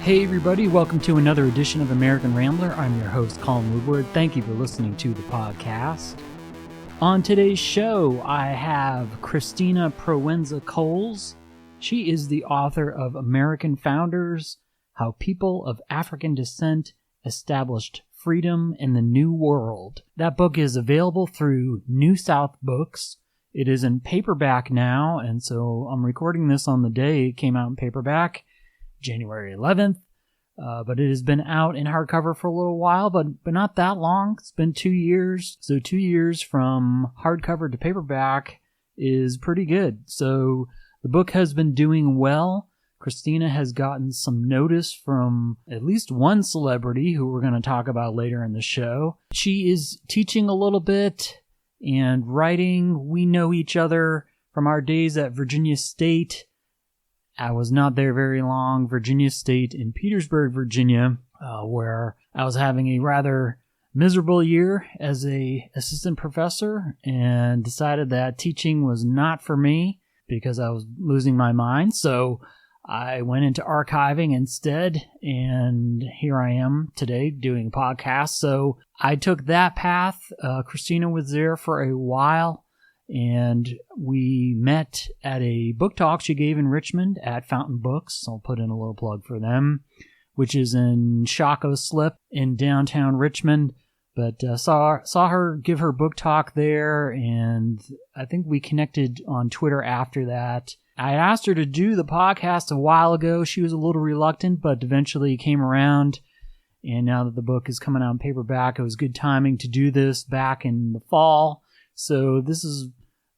Hey everybody, welcome to another edition of American Rambler. I'm your host, Colin Woodward. Thank you for listening to the podcast. On today's show, I have Christina Proenza-Coles. She is the author of American Founders, How People of African Descent Established Freedom in the New World. That book is available through New South Books. It is in paperback now, and so I'm recording this on the day it came out in paperback, January 11th, but it has been out in hardcover for a little while, but not that long. It's been 2 years. So 2 years from hardcover to paperback is pretty good. So the book has been doing well. Christina has gotten some notice from at least one celebrity who we're going to talk about later in the show. She is teaching a little bit and writing. We know each other from our days at Virginia State. I was not there very long. Virginia State in Petersburg, Virginia, where I was having a rather miserable year as a assistant professor and decided that teaching was not for me because I was losing my mind. So I went into archiving instead, and here I am today doing a podcast. So I took that path. Christina was there for a while. And we met at a book talk she gave in Richmond at Fountain Books. I'll put in a little plug for them, which is in Shockoe Slip in downtown Richmond. But saw her give her book talk there, and I think we connected on Twitter after that. I asked her to do the podcast a while ago. She was a little reluctant, but eventually came around. And now that the book is coming out in paperback, it was good timing to do this back in the fall. So this is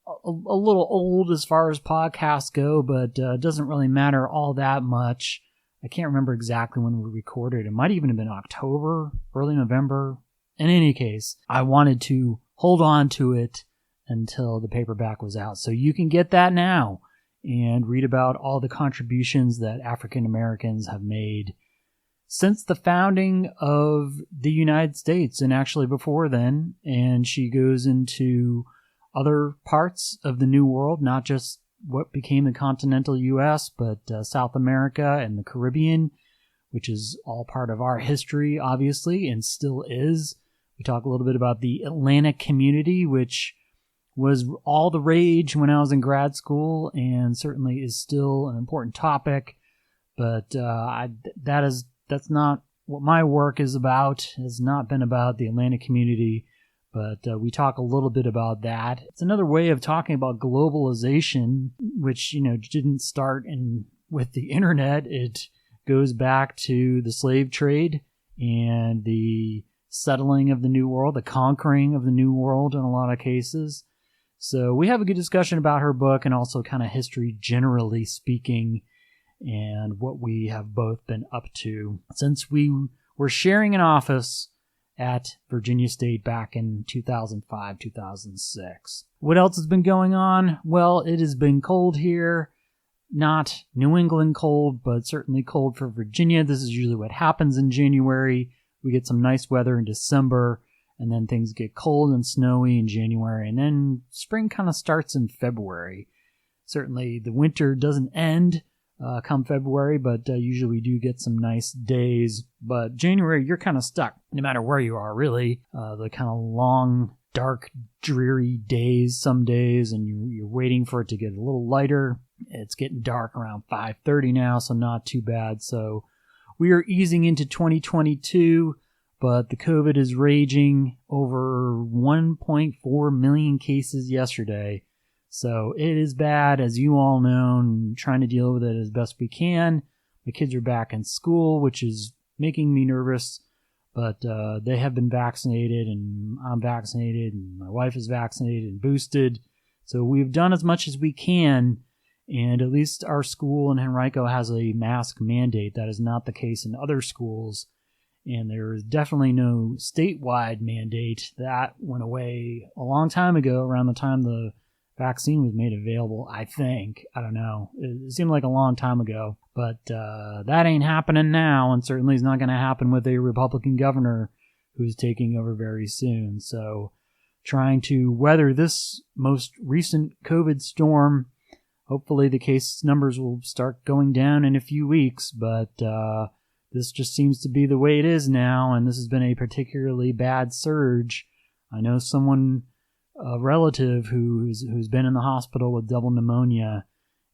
a little old as far as podcasts go, but it doesn't really matter all that much. I can't remember exactly when we recorded. It might even have been October, early November. In any case, I wanted to hold on to it until the paperback was out. So you can get that now and read about all the contributions that African Americans have made since the founding of the United States, and actually before then. And she goes into other parts of the New World, not just what became the continental U.S., but South America and the Caribbean, which is all part of our history, obviously, and still is. We talk a little bit about the Atlantic community, which was all the rage when I was in grad school, and certainly is still an important topic. But that's not what my work is about. It has not been about the Atlantic community, but we talk a little bit about that. It's another way of talking about globalization, which, didn't start with the internet. It goes back to the slave trade and the settling of the New World, the conquering of the New World in a lot of cases. So we have a good discussion about her book and also kind of history generally speaking, and what we have both been up to since we were sharing an office at Virginia State back in 2005, 2006. What else has been going on? Well, it has been cold here. Not New England cold, but certainly cold for Virginia. This is usually what happens in January. We get some nice weather in December, and then things get cold and snowy in January, and then spring kind of starts in February. Certainly the winter doesn't end come February, but usually we do get some nice days. But January, you're kind of stuck, no matter where you are, really. The kind of long, dark, dreary days some days, and you're waiting for it to get a little lighter. It's getting dark around 5:30 now, so not too bad. So we are easing into 2022, but the COVID is raging. Over 1.4 million cases yesterday. So it is bad, as you all know, and trying to deal with it as best we can. My kids are back in school, which is making me nervous, but they have been vaccinated, and I'm vaccinated, and my wife is vaccinated and boosted. So we've done as much as we can, and at least our school in Henrico has a mask mandate. That is not the case in other schools, and there is definitely no statewide mandate. That went away a long time ago, around the time the vaccine was made available, I think. I don't know. It seemed like a long time ago. But that ain't happening now, and certainly is not going to happen with a Republican governor who's taking over very soon. So trying to weather this most recent COVID storm. Hopefully the case numbers will start going down in a few weeks, but this just seems to be the way it is now, and this has been a particularly bad surge. I know someone, a relative who's been in the hospital with double pneumonia,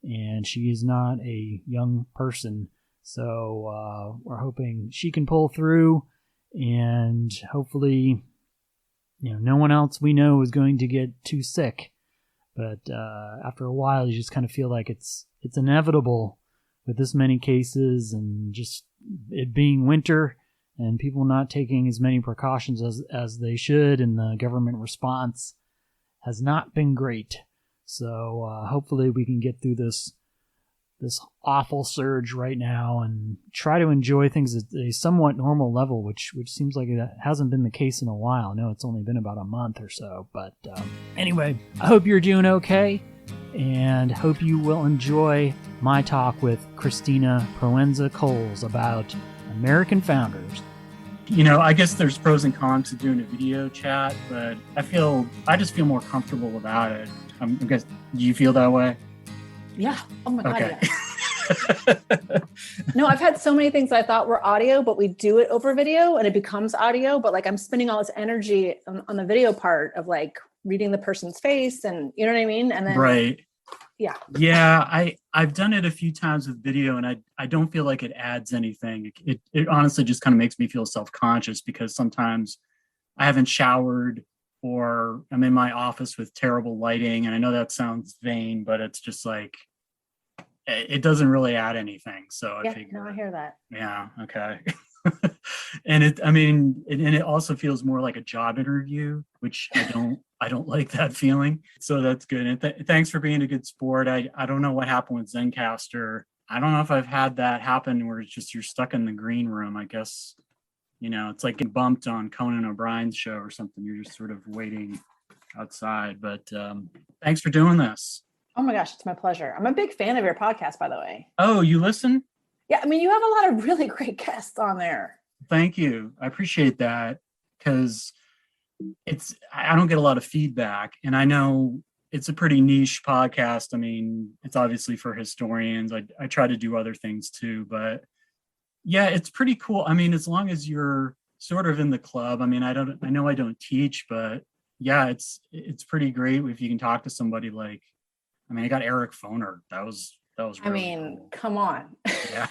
and she is not a young person. So we're hoping she can pull through, and hopefully, no one else we know is going to get too sick. But after a while, you just kind of feel like it's inevitable with this many cases and just it being winter and people not taking as many precautions as they should, and the government response has not been great. So hopefully we can get through this awful surge right now and try to enjoy things at a somewhat normal level, which seems like it hasn't been the case in a while. I know it's only been about a month or so, but anyway, I hope you're doing okay, and hope you will enjoy my talk with Christina Proenza-Coles about American founders. I guess there's pros and cons to doing a video chat, but I just feel more comfortable about it. I guess, do you feel that way? Yeah. Oh my God. Okay. Yeah. No, I've had so many things I thought were audio, but we do it over video and it becomes audio. But like I'm spending all this energy on the video part of like reading the person's face, and you know what I mean? And then right. Yeah. Yeah. I've done it a few times with video, and I don't feel like it adds anything. It honestly just kind of makes me feel self-conscious because sometimes I haven't showered, or I'm in my office with terrible lighting. And I know that sounds vain, but it's just like, it doesn't really add anything. So I hear that. Yeah. Okay. And it also feels more like a job interview, which I don't like that feeling. So that's good. And thanks for being a good sport. I don't know what happened with Zencastr. I don't know if I've had that happen where it's just, you're stuck in the green room. I guess, it's like getting bumped on Conan O'Brien's show or something. You're just sort of waiting outside, but thanks for doing this. Oh my gosh, it's my pleasure. I'm a big fan of your podcast, by the way. Oh, you listen? Yeah, you have a lot of really great guests on there. Thank you. I appreciate that, because I don't get a lot of feedback, and I know it's a pretty niche podcast. It's obviously for historians. I try to do other things too, but yeah, it's pretty cool. As long as you're sort of in the club. I know I don't teach, but yeah, it's pretty great if you can talk to somebody like, I got Eric Foner. That was really cool. Come on. Yeah.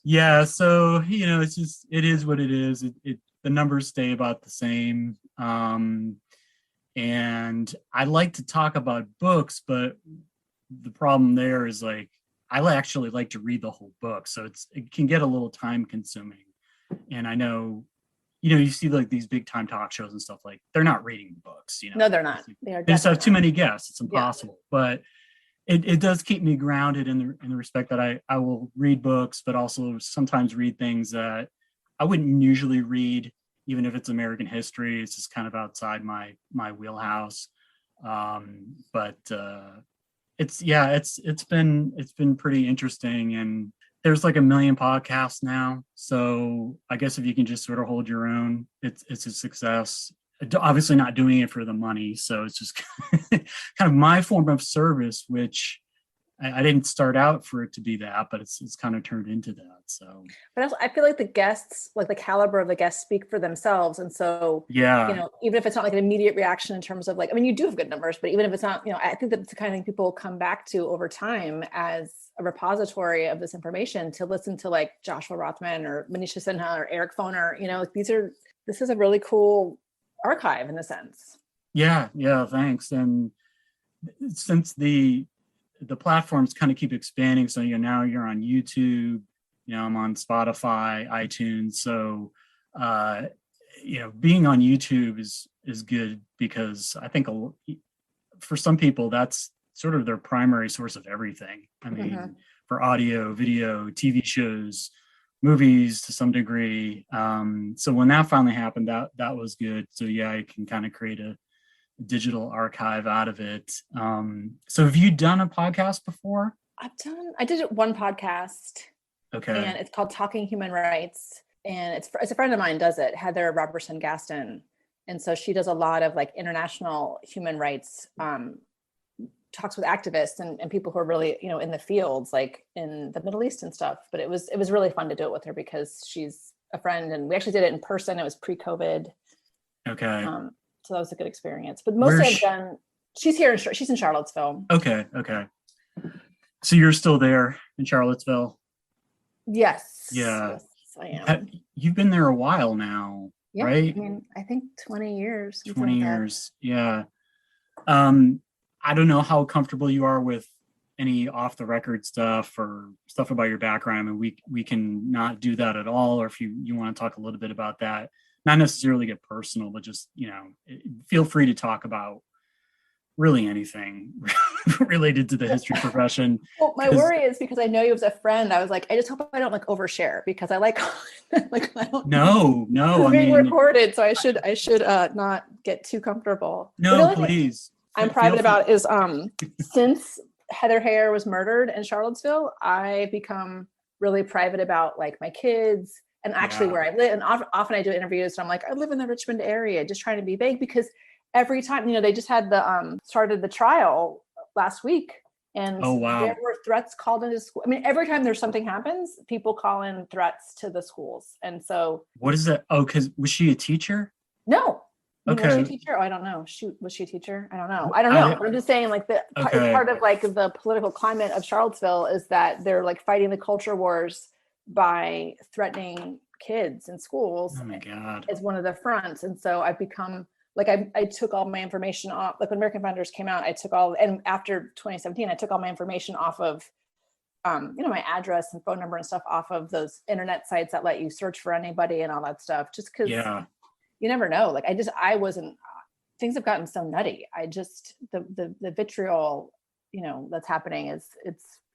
Yeah. So, it's just, it is what it is. The numbers stay about the same. And I like to talk about books, but the problem there is like, I actually like to read the whole book. So it can get a little time consuming. And I know, you see like these big time talk shows and stuff, like they're not reading books, No, they're not. They just have too many guests. It's impossible. Yeah. But it does keep me grounded in the respect that I will read books, but also sometimes read things that I wouldn't usually read, even if it's American history. It's just kind of outside my wheelhouse. But it's been pretty interesting, and there's like 1 million podcasts now. So I guess if you can just sort of hold your own, it's a success. Obviously not doing it for the money. So it's just kind of my form of service, which I didn't start out for it to be that, but it's kind of turned into that. So, but also, I feel like the guests, like the caliber of the guests, speak for themselves. And so, yeah, even if it's not like an immediate reaction in terms of like, you do have good numbers, but even if it's not, I think that it's the kind of thing people come back to over time as a repository of this information to listen to, like Joshua Rothman or Manisha Sinha or Eric Foner. This is a really cool archive in a sense. Yeah, thanks. And since the platforms kind of keep expanding, so now you're on YouTube, I'm on Spotify, iTunes. So being on YouTube is good, because I think for some people that's sort of their primary source of everything. For audio, video, TV shows, movies to some degree. So when that finally happened, that was good. So yeah, I can kind of create a digital archive out of it. So have you done a podcast before? I did one podcast. Okay. And it's called Talking Human Rights. And it's a friend of mine does it, Heather Robertson Gaston. And so she does a lot of like international human rights talks with activists and people who are really, you know, in the fields, like in the Middle East and stuff. But it was really fun to do it with her because she's a friend, and we actually did it in person. It was pre-COVID. Okay. So that was a good experience. But mostly I've done. She's here. She's in Charlottesville. Okay. So you're still there in Charlottesville? Yes. Yeah. Yes, I am. You've been there a while now, right? I mean, I think 20 years. 20 years. Yeah. I don't know how comfortable you are with any off the record stuff or stuff about your background. I mean, we can not do that at all. Or if you want to talk a little bit about that, not necessarily get personal, but just, you know, feel free to talk about really anything related to the history profession. Well, my worry is because I know you as a friend, I was like, I just hope I don't like overshare because I like, like I don't. No, it's being recorded, so I should not get too comfortable. No, please. I'm private about is since Heather Heyer was murdered in Charlottesville, I become really private about like my kids and actually where I live. And often I do interviews and I'm like, I live in the Richmond area, just trying to be vague because every time, you know, they just had started the trial last week and there were threats called into school. I mean, every time there's something happens, people call in threats to the schools. And so. What is that? Oh, because was she a teacher? No. Okay. Was she a teacher? Oh, I don't know. Shoot, was she a teacher? I don't know. I'm just saying, like part of like the political climate of Charlottesville is that they're like fighting the culture wars by threatening kids in schools. Oh my God! As one of the fronts, and so I've become like I took all my information off. Like when American Founders came out, I took all, and after 2017, I took all my information off of, you know, my address and phone number and stuff off of those internet sites that let you search for anybody and all that stuff, just because. Yeah. You never know. Like I wasn't, things have gotten so nutty. The vitriol, you know, that's happening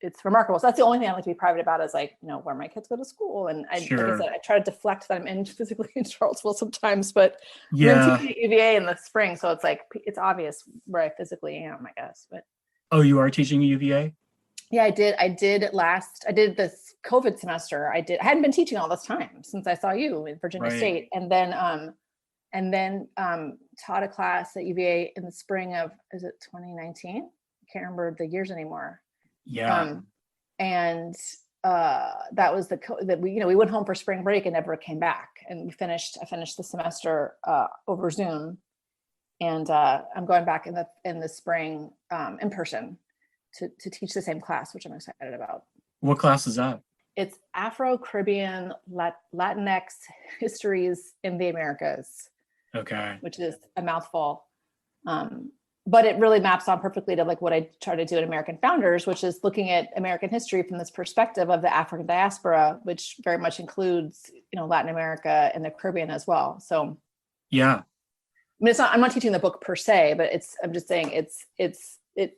it's remarkable. So that's the only thing I like to be private about is like, you know, where my kids go to school. And like I said, I try to deflect that I'm in physically in Charlottesville sometimes, but I'm teaching at UVA in the spring. So it's like, it's obvious where I physically am, I guess, but. Oh, you are teaching at UVA? Yeah, I did this COVID semester. I hadn't been teaching all this time since I saw you in Virginia State. And then taught a class at UVA in the spring of, is it 2019? I can't remember the years anymore. Yeah. And that was we went home for spring break and never came back. And I finished the semester over Zoom. And I'm going back in the spring in person to teach the same class, which I'm excited about. What class is that? It's Afro-Caribbean Latinx histories in the Americas. Okay. Which is a mouthful. But it really maps on perfectly to like what I try to do in American Founders, which is looking at American history from this perspective of the African diaspora, which very much includes, you know, Latin America and the Caribbean as well. So yeah. I mean, I'm not teaching the book per se, but I'm just saying it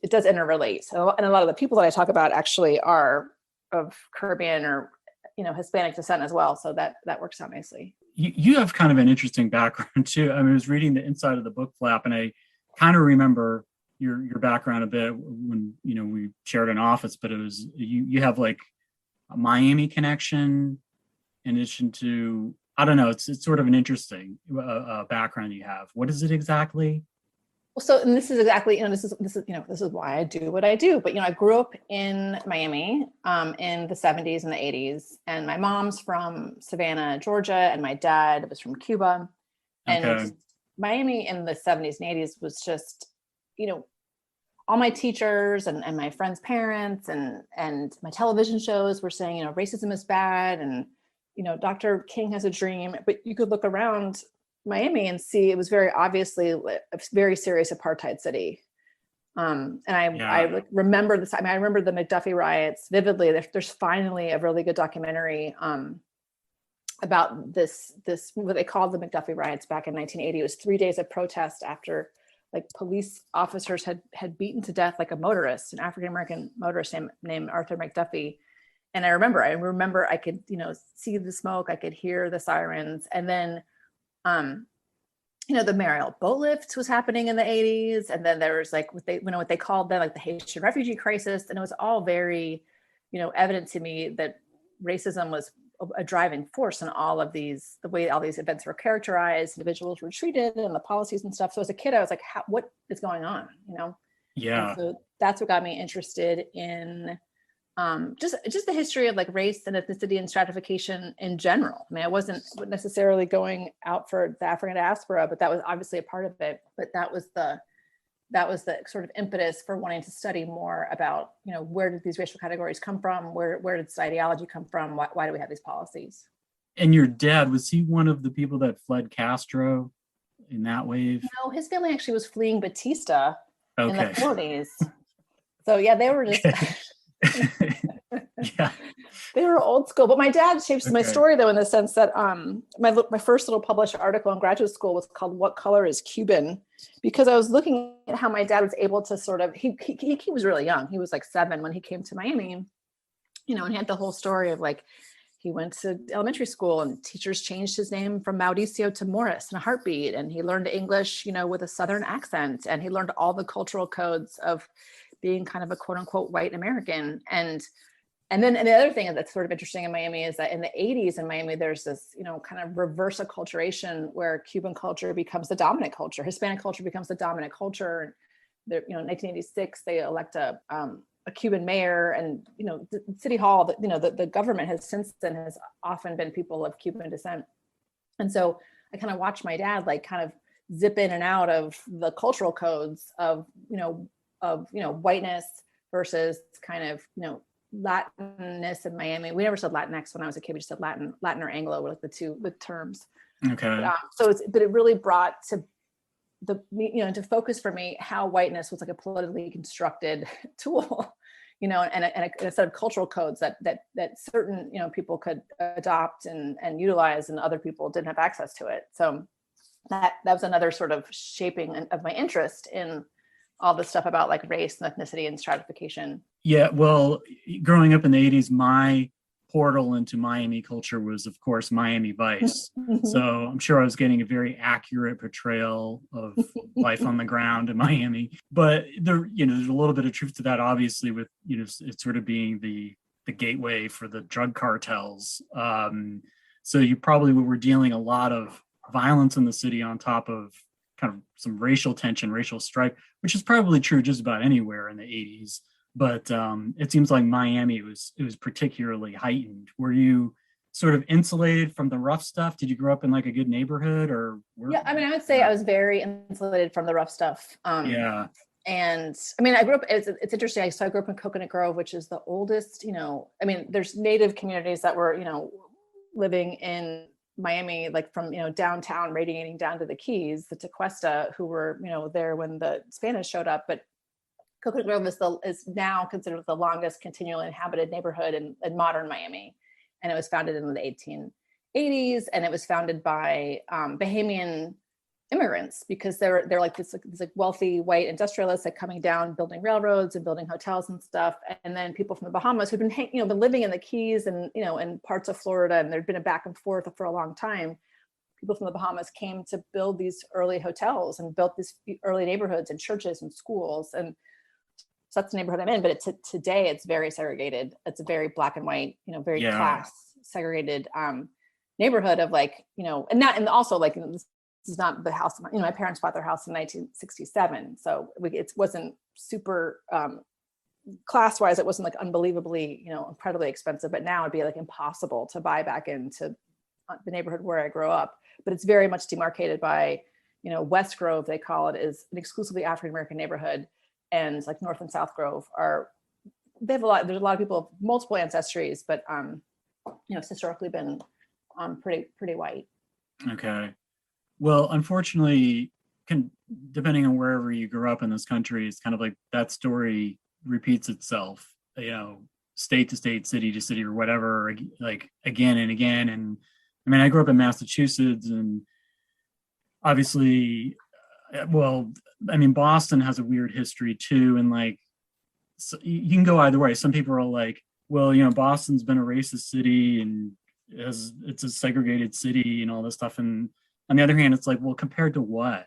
does interrelate. So, and a lot of the people that I talk about actually are of Caribbean or, you know, Hispanic descent as well. So that works out nicely. You have kind of an interesting background too. I mean, I was reading the inside of the book flap and I kind of remember your background a bit when, you know, we shared an office, but it was, you have like a Miami connection in addition to, I don't know, it's sort of an interesting background you have. What is it exactly? Well, so, and this is exactly, you know, this is, why I do what I do. But, you know, I grew up in Miami in the 70s and the 80s, and my mom's from Savannah, Georgia, and my dad was from Cuba. And Miami in the 70s and 80s was just, you know, all my teachers and my friends' parents and my television shows were saying, you know, racism is bad. And, you know, Dr. King has a dream, but you could look around Miami and see it was very obviously a very serious apartheid city. And I remember this. I mean, I remember the McDuffie riots vividly. There's finally a really good documentary about this what they called the McDuffie riots back in 1980. It was 3 days of protest after like police officers had beaten to death like a motorist, an African-American motorist named Arthur McDuffie. And I remember I could, you know, see the smoke, I could hear the sirens. And then you know, the Mariel boat lift was happening in the 80s. And then there was like what they called then like the Haitian refugee crisis. And it was all very, you know, evident to me that racism was a driving force in all of these, the way all these events were characterized, individuals were treated and the policies and stuff. So as a kid, I was like, what is going on? You know? Yeah. And so that's what got me interested in just the history of like race and ethnicity and stratification in general. I mean, I wasn't necessarily going out for the African diaspora, but that was obviously a part of it. But that was the sort of impetus for wanting to study more about, where did these racial categories come from? Where did this ideology come from? Why do we have these policies? And your dad, was he one of the people that fled Castro in that wave? No, his family actually was fleeing Batista in the Okay. 40s. So yeah, they were just Yeah. they were old school. But my dad shapes my Okay. story though, in the sense that my first little published article in graduate school was called "What Color is Cuban?" because I was looking at how my dad was able to sort of he was really young. He was like 7 when he came to Miami, and he had the whole story of like he went to elementary school and teachers changed his name from Mauricio to Morris in a heartbeat, and he learned English, with a Southern accent, and he learned all the cultural codes of being kind of a quote unquote white American. And then the other thing that's sort of interesting in Miami is that in the 80s in Miami, there's this, kind of reverse acculturation where Cuban culture becomes the dominant culture. Hispanic culture becomes the dominant culture. And there, in 1986, they elect a Cuban mayor, and, the city hall, the government has since then has often been people of Cuban descent. And so I kind of watched my dad like kind of zip in and out of the cultural codes of whiteness versus kind of, Latinness in Miami. We never said Latinx when I was a kid. We just said Latin or Anglo were like the two terms. Okay. But it really brought to to focus for me how whiteness was like a politically constructed tool, and a set of cultural codes that certain, people could adopt and utilize, and other people didn't have access to it. So that was another sort of shaping of my interest in all this stuff about like race and ethnicity and stratification. Yeah, well, growing up in the 80s, my portal into Miami culture was, of course, Miami Vice. So I'm sure I was getting a very accurate portrayal of life on the ground in Miami. But there's a little bit of truth to that, obviously, with, it sort of being the gateway for the drug cartels. So you probably were dealing a lot of violence in the city on top of kind of some racial tension, racial strife, which is probably true just about anywhere in the 80s. But it seems like Miami, it was particularly heightened. Were you sort of insulated from the rough stuff? Did you grow up in like a good neighborhood, or? Yeah, I mean, I would say I was very insulated from the rough stuff. Yeah. And I mean, I grew up, it's interesting. So I grew up in Coconut Grove, which is the oldest, there's native communities that were, living in Miami, like from, downtown radiating down to the Keys, the Tequesta, who were, there when the Spanish showed up. But Coconut Grove is now considered the longest continually inhabited neighborhood in modern Miami. And it was founded in the 1880s, and it was founded by Bahamian immigrants, because they're like this like wealthy white industrialists like coming down, building railroads and building hotels and stuff. And then people from the Bahamas who'd been been living in the Keys and in parts of Florida, and there'd been a back and forth for a long time. People from the Bahamas came to build these early hotels and built these early neighborhoods and churches and schools. And so that's the neighborhood I'm in, but today it's very segregated. It's a very black and white, very class segregated neighborhood of like, and also like, this is not the house. My parents bought their house in 1967. So it wasn't super class-wise. It wasn't like unbelievably, incredibly expensive, but now it'd be like impossible to buy back into the neighborhood where I grew up. But it's very much demarcated by, West Grove, they call it, is an exclusively African-American neighborhood. And like North and South Grove there's a lot of people of multiple ancestries, but it's historically been pretty white. Okay. Well, unfortunately, depending on wherever you grew up in this country, it's kind of like that story repeats itself, state to state, city to city, or whatever, like again and again. And I mean, I grew up in Massachusetts, and obviously, Boston has a weird history too. And like, so you can go either way. Some people are like, well, Boston's been a racist city and it's a segregated city and all this stuff. And on the other hand, it's like, well, compared to what?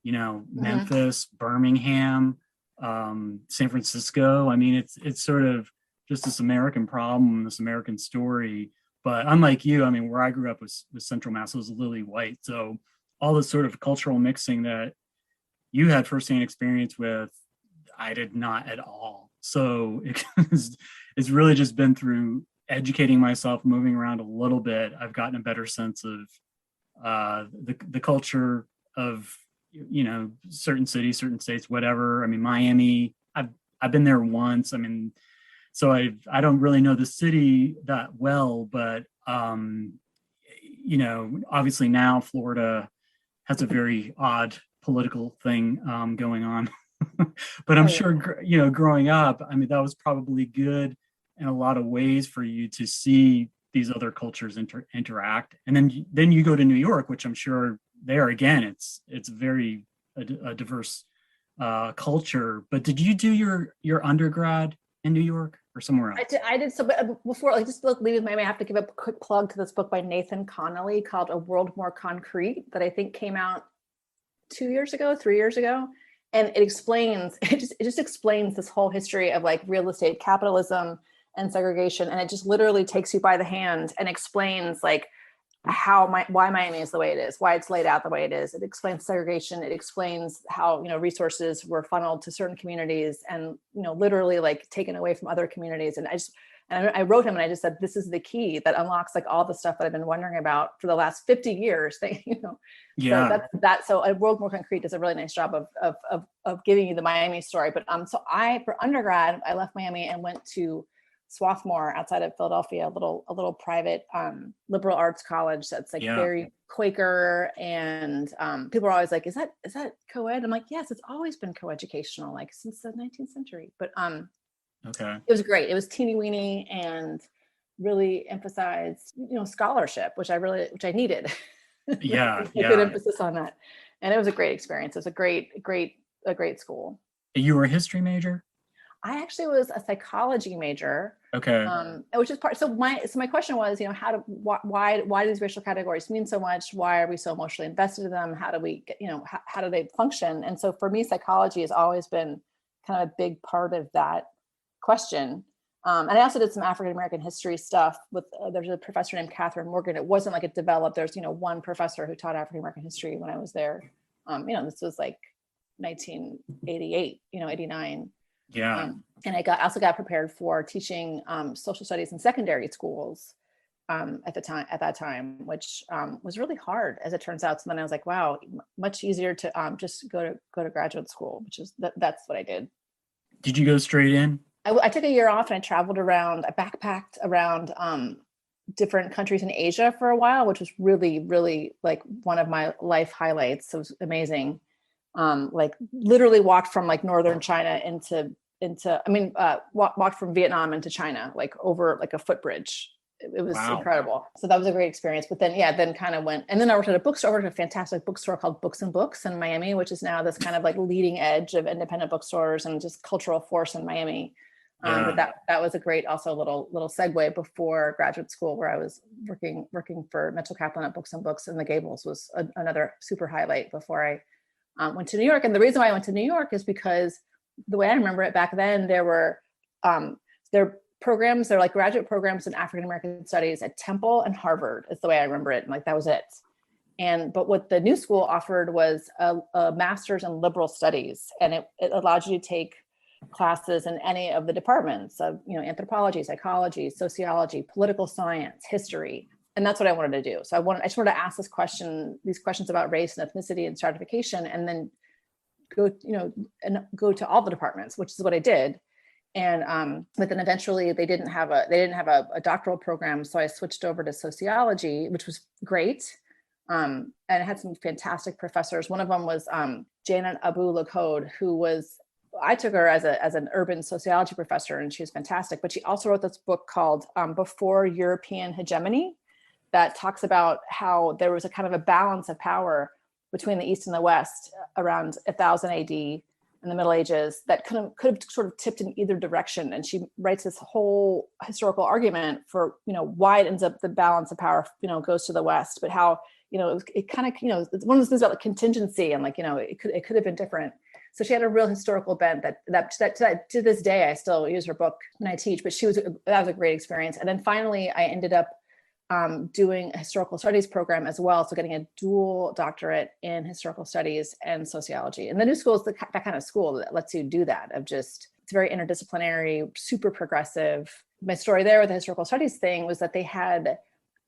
Memphis, Birmingham, San Francisco. I mean, it's sort of just this American problem, this American story. But unlike you, I mean, where I grew up was Central Mass, it was lily white. So all this sort of cultural mixing that you had firsthand experience with, I did not at all. So it's really just been through educating myself, moving around a little bit. I've gotten a better sense of the culture of, certain cities, certain states, whatever. I mean, Miami, I've been there once. I mean, so I don't really know the city that well, but obviously now Florida has a very odd political thing going on. But I'm sure, growing up, I mean, that was probably good in a lot of ways for you to see these other cultures interact. And then you go to New York, which I'm sure there again, it's very a diverse culture. But did you do your undergrad in New York or somewhere else? I did. So, but before, just leaving Miami, I have to give a quick plug to this book by Nathan Connolly called A World More Concrete that I think came out 3 years ago. And it just explains this whole history of like real estate capitalism and segregation. And it just literally takes you by the hand and explains like why Miami is the way it is, why it's laid out the way it is. It explains segregation. It explains how, resources were funneled to certain communities and, literally like taken away from other communities. And I wrote him and I just said, this is the key that unlocks like all the stuff that I've been wondering about for the last 50 years. Yeah. So A World More Concrete does a really nice job of giving you the Miami story. But for undergrad, I left Miami and went to Swathmore outside of Philadelphia, a little private liberal arts college that's like very Quaker, and people are always like, is that co-ed? I'm like, yes, it's always been co-educational, like since the 19th century. But okay, it was great. It was teeny weeny and really emphasized, scholarship, which I needed. Yeah, Good emphasis on that, and it was a great experience. It was a great school. You were a history major? I actually was a psychology major. Okay. Which is part. So my question was, why do these racial categories mean so much? Why are we so emotionally invested in them? How do we get, how do they function? And so for me, psychology has always been kind of a big part of that question. And I also did some African American history stuff with. There's a professor named Catherine Morgan. It wasn't like it developed. There's one professor who taught African American history when I was there. This was like 1988, 89. Yeah. And I also got prepared for teaching social studies in secondary schools at that time, which was really hard as it turns out. So then I was like, wow, much easier to just go to graduate school, which is that's what I did. Did you go straight in? I took a year off and I traveled around. I backpacked around different countries in Asia for a while, which was really, really like one of my life highlights. So it was amazing. Like literally walked from like northern China walked from Vietnam into China, like over like a footbridge. It was incredible. So that was a great experience. But then kind of went, and then I worked at a bookstore. I worked at a fantastic bookstore called Books and Books in Miami, which is now this kind of like leading edge of independent bookstores and just cultural force in Miami. But that was a great, also little segue before graduate school, where I was working for Mitchell Kaplan at Books and Books, and the Gables was another super highlight before I went to New York. And the reason why I went to New York is because the way I remember it back then, there were programs, they're like graduate programs in African American studies at Temple and Harvard is the way I remember it. And like, that was it. But what the new school offered was a master's in liberal studies. And it allowed you to take classes in any of the departments of, anthropology, psychology, sociology, political science, history. And that's what I wanted to do. So I just wanted to ask these questions about race and ethnicity and stratification, and then go to all the departments, which is what I did. And but then eventually they didn't have a doctoral program, so I switched over to sociology, which was great. And I had some fantastic professors. One of them was Janet Abu-Lakode, I took her as an urban sociology professor, and she was fantastic. But she also wrote this book called Before European Hegemony, that talks about how there was a kind of a balance of power between the East and the West around 1000 AD in the Middle Ages that could have sort of tipped in either direction. And she writes this whole historical argument for, why it ends up the balance of power, goes to the West, but how, it kind of, it's one of those things about like contingency and like, it could have been different. So she had a real historical bent that to this day, I still use her book when I teach, but that was a great experience. And then finally I ended up doing a historical studies program as well. So getting a dual doctorate in historical studies and sociology. And the new school is that kind of school that lets you do that, of just, it's very interdisciplinary, super progressive. My story there with the historical studies thing was that they had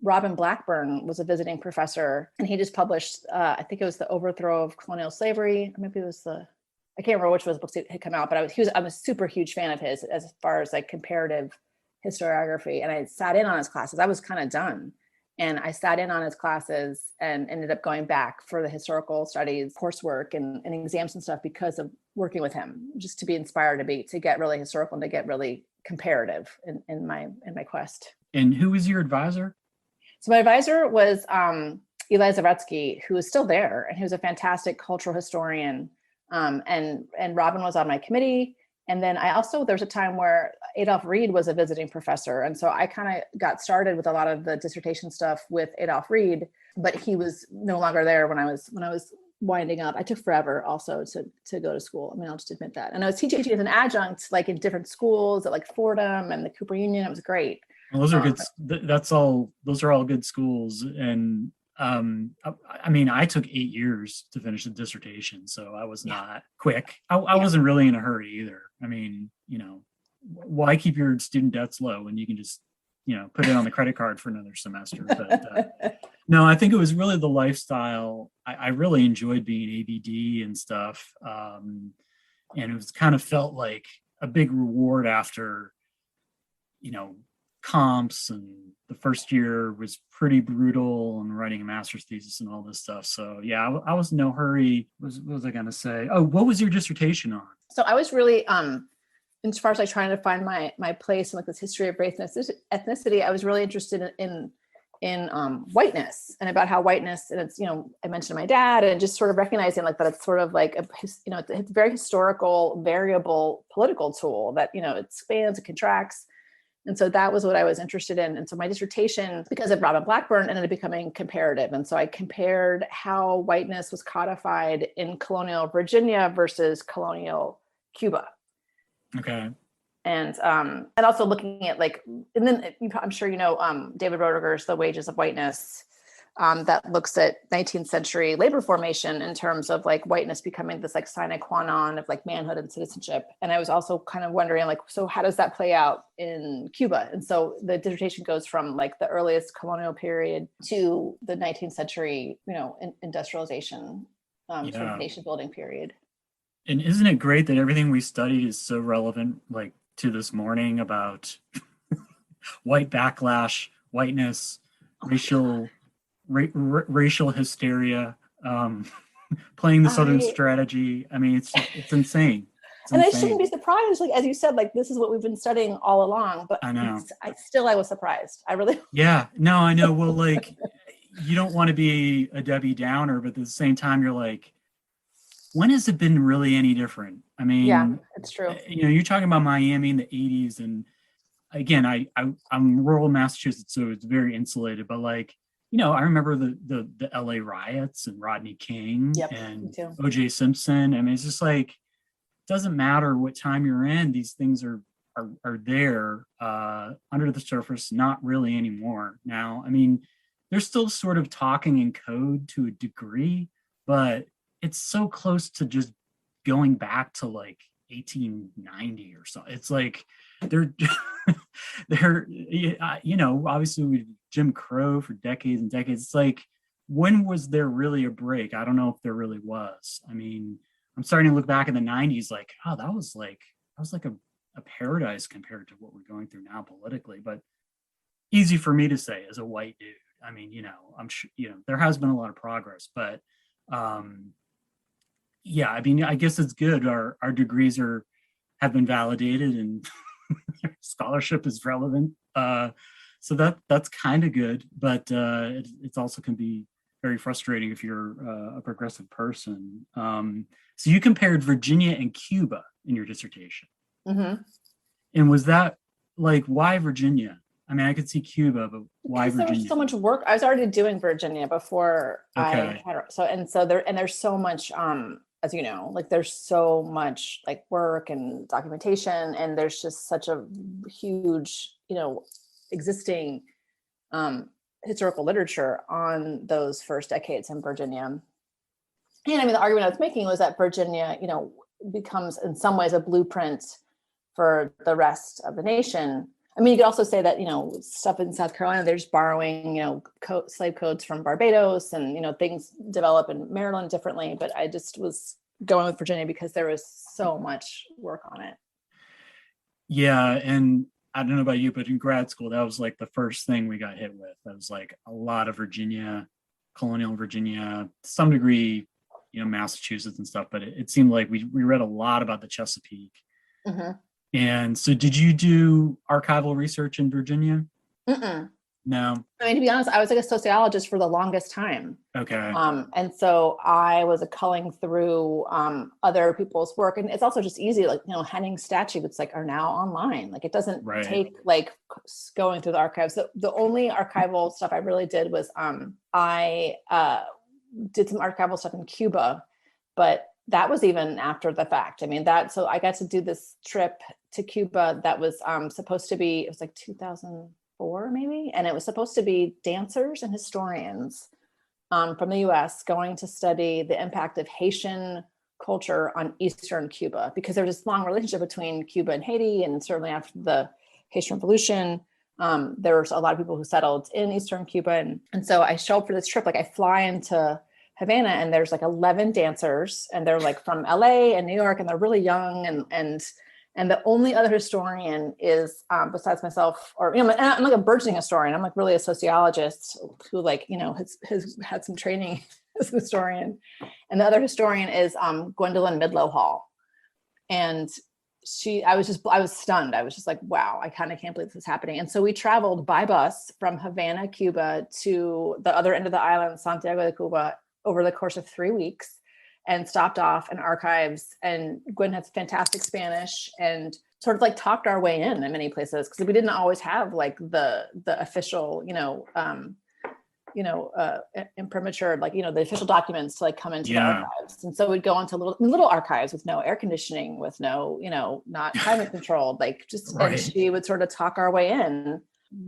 Robin Blackburn was a visiting professor, and he just published, I think it was The Overthrow of Colonial Slavery, or maybe it was I can't remember which of his books had come out, but I'm a super huge fan of his as far as like comparative historiography. And I sat in on his classes. I was kind of done. And I sat in on his classes and ended up going back for the historical studies coursework and exams and stuff because of working with him, just to be inspired to get really historical and to get really comparative in my quest. And who was your advisor? So my advisor was Eli Zaretsky, who is still there, and he was a fantastic cultural historian. And Robin was on my committee. And then there's a time where Adolph Reed was a visiting professor. And so I kind of got started with a lot of the dissertation stuff with Adolph Reed, but he was no longer there when I was winding up. I took forever also to go to school. I mean, I'll just admit that. And I was teaching as an adjunct, like in different schools at like Fordham and the Cooper Union. It was great. Well, those are good. Those are all good schools. And I mean, I took 8 years to finish the dissertation, so I was not quick. I wasn't really in a hurry either. I mean, why keep your student debts low when you can just, put it on the credit card for another semester? But no, I think it was really the lifestyle. I really enjoyed being ABD and stuff. And it was kind of felt like a big reward after, comps, and the first year was pretty brutal and writing a master's thesis and all this stuff. So yeah, I was in no hurry. What was I going to say? Oh, what was your dissertation on? So I was really, as far as like trying to find my place in like this history of race and ethnicity, I was really interested in whiteness and about how whiteness, and it's, I mentioned my dad, and just sort of recognizing like that it's sort of like it's a very historical, variable political tool that, it expands, it contracts. And so that was what I was interested in. And so my dissertation, because of Robin Blackburn, ended up becoming comparative. And so I compared how whiteness was codified in colonial Virginia versus colonial Cuba. Okay. And also looking at and then I'm sure David Roediger's The Wages of Whiteness, that looks at 19th century labor formation in terms of like whiteness becoming this like sine qua non of like manhood and citizenship. And I was also kind of wondering so how does that play out in Cuba? And so the dissertation goes from like the earliest colonial period to the 19th century, industrialization, sort of nation building period. And isn't it great that everything we studied is so relevant, like to this morning, about white backlash, whiteness, racial hysteria, playing the Southern strategy. I mean, it's insane. And I shouldn't be surprised. Like, as you said, like this is what we've been studying all along, but I know. I was surprised. I really. Yeah, no, I know. Well, like, you don't want to be a Debbie Downer, but at the same time, you're like, when has it been really any different? I mean, yeah, it's true. You're talking about Miami in the 80s, and again, I'm rural Massachusetts, so it's very insulated, but like, I remember the LA riots and Rodney King and OJ Simpson. I mean, it's just like, it doesn't matter what time you're in, these things are there under the surface, not really anymore now. I mean, they're still sort of talking in code to a degree, but it's so close to just going back to like 1890 or so. It's like they're obviously with Jim Crow for decades and decades. It's like, when was there really a break? I don't know if there really was. I mean, I'm starting to look back in the 90s like, oh, that was like a paradise compared to what we're going through now politically. But easy for me to say as a white dude. I mean, I'm sure, there has been a lot of progress, but yeah, I mean, I guess it's good. Our degrees have been validated and scholarship is relevant. So that's kind of good, but it's also can be very frustrating if you're a progressive person. So you compared Virginia and Cuba in your dissertation. Mm-hmm. And was that like, why Virginia? I mean, I could see Cuba, but why because Virginia? There was so much work. I was already doing Virginia before okay. There's so much, as you know, like there's so much like work and documentation, and there's just such a huge, existing historical literature on those first decades in Virginia. And I mean, the argument I was making was that Virginia, becomes in some ways a blueprint for the rest of the nation. I mean, you could also say that, stuff in South Carolina, they're just borrowing, slave codes from Barbados, and, things develop in Maryland differently. But I just was going with Virginia because there was so much work on it. Yeah. And I don't know about you, but in grad school, that was like the first thing we got hit with. That was like a lot of Virginia, colonial Virginia, to some degree, Massachusetts and stuff. But it seemed like we read a lot about the Chesapeake. Mm-hmm. And so did you do archival research in Virginia? Mm-mm. No. I mean, to be honest, I was like a sociologist for the longest time. Okay. And so I was culling through other people's work. And it's also just easy, like, Henning's statutes are now online. Like, it doesn't take going through the archives. The only archival stuff I really did was I did some archival stuff in Cuba, but that was even after the fact. I mean, so I got to do this trip to Cuba that was supposed to be, it was like 2004 maybe. And it was supposed to be dancers and historians from the US going to study the impact of Haitian culture on Eastern Cuba, because there was this long relationship between Cuba and Haiti. And certainly after the Haitian Revolution, there was a lot of people who settled in Eastern Cuba. And so I show up for this trip, I fly into Havana, and there's 11 dancers, and they're from LA and New York, and they're really young. And the only other historian is, besides myself, or, I'm like a burgeoning historian. I'm really a sociologist who has had some training as a historian. And the other historian is Gwendolyn Midlow Hall. And I was stunned. I was just like, wow, I kind of can't believe this is happening. And so we traveled by bus from Havana, Cuba to the other end of the island, Santiago de Cuba, over the course of 3 weeks, and stopped off in archives. And Gwen had fantastic Spanish and sort of talked our way in many places, because we didn't always have the official, imprimatur, the official documents to come into the archives. And so we'd go into little archives with no air conditioning, with no, not climate controlled, and she would sort of talk our way in.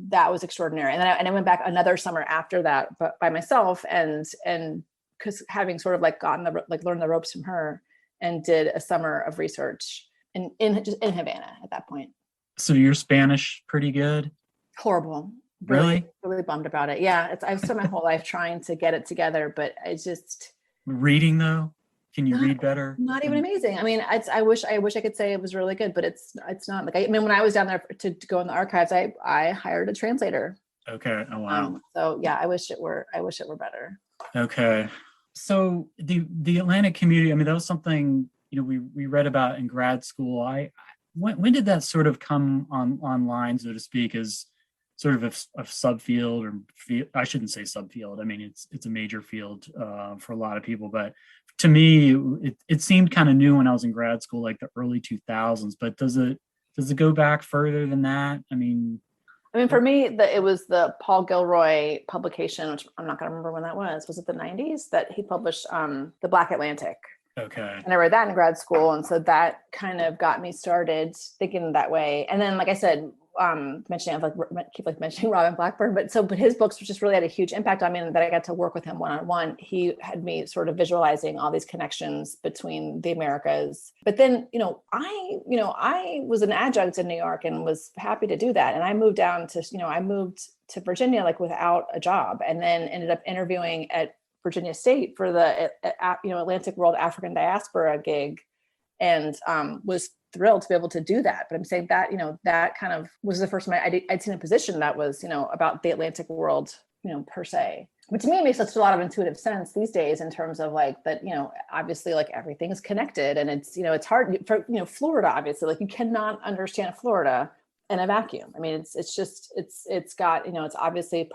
That was extraordinary. And then I went back another summer after that, but by myself, and because having sort of learned the ropes from her, and did a summer of research in Havana at that point. So your Spanish pretty good? Horrible. Really bummed about it. Yeah. I've spent my whole life trying to get it together, but I just. Reading though? Can you read better? Not even amazing. I mean, I wish I could say it was really good, but it's not. When I was down there to go in the archives, I hired a translator. Okay. Oh wow. So yeah, I wish it were better. Okay. So the Atlantic community, I mean, that was something, we read about in grad school. When did that sort of come online, so to speak, as sort of a subfield, or I shouldn't say subfield. I mean, it's a major field for a lot of people, but to me, it seemed kind of new when I was in grad school, like the early 2000s, but does it go back further than that? I mean, for me, it was the Paul Gilroy publication, which I'm not going to remember when that was. Was it the 90s that he published The Black Atlantic? Okay. And I read that in grad school. And so that kind of got me started thinking that way. And then, like I said, mentioning, I keep mentioning Robin Blackburn, but his books just really had a huge impact on me, and that I got to work with him one-on-one. He had me sort of visualizing all these connections between the Americas. But then, I was an adjunct in New York and was happy to do that. And I moved down to Virginia, without a job, and then ended up interviewing at Virginia State for the, Atlantic World African Diaspora gig, and was thrilled to be able to do that. But I'm saying that, that kind of was the first time I'd seen a position that was, about the Atlantic world, per se. But to me, it makes such a lot of intuitive sense these days in terms of that, obviously everything is connected, and it's, it's hard for, Florida, obviously, you cannot understand Florida in a vacuum. I mean, it's got, it's obviously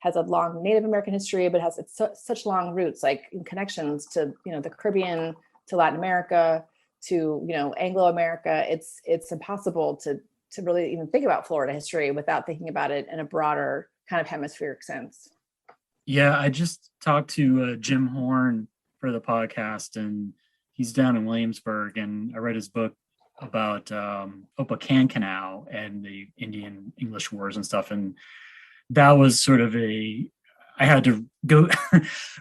has a long Native American history, but has such long roots, in connections to, the Caribbean, to Latin America, to, Anglo-America. It's impossible to really even think about Florida history without thinking about it in a broader kind of hemispheric sense. Yeah, I just talked to Jim Horn for the podcast, and he's down in Williamsburg, and I read his book about Opacan Canal and the Indian English Wars and stuff. And that was sort of I had to go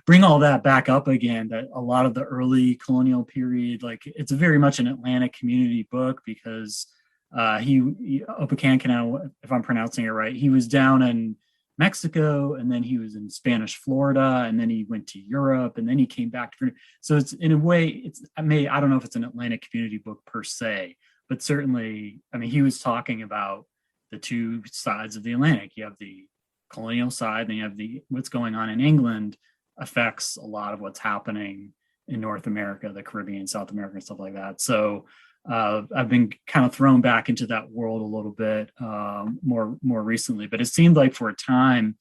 bring all that back up again, that a lot of the early colonial period, like it's very much an Atlantic community book because Opakankana, if I'm pronouncing it right, he was down in Mexico, and then he was in Spanish Florida, and then he went to Europe, and then he came back to. So it's in a way, I don't know if it's an Atlantic community book per se, but certainly, I mean, he was talking about the two sides of the Atlantic. You have the colonial side, and you have what's going on in England affects a lot of what's happening in North America, the Caribbean, South America, and stuff like that. So I've been kind of thrown back into that world a little bit more recently, but it seemed like for a time,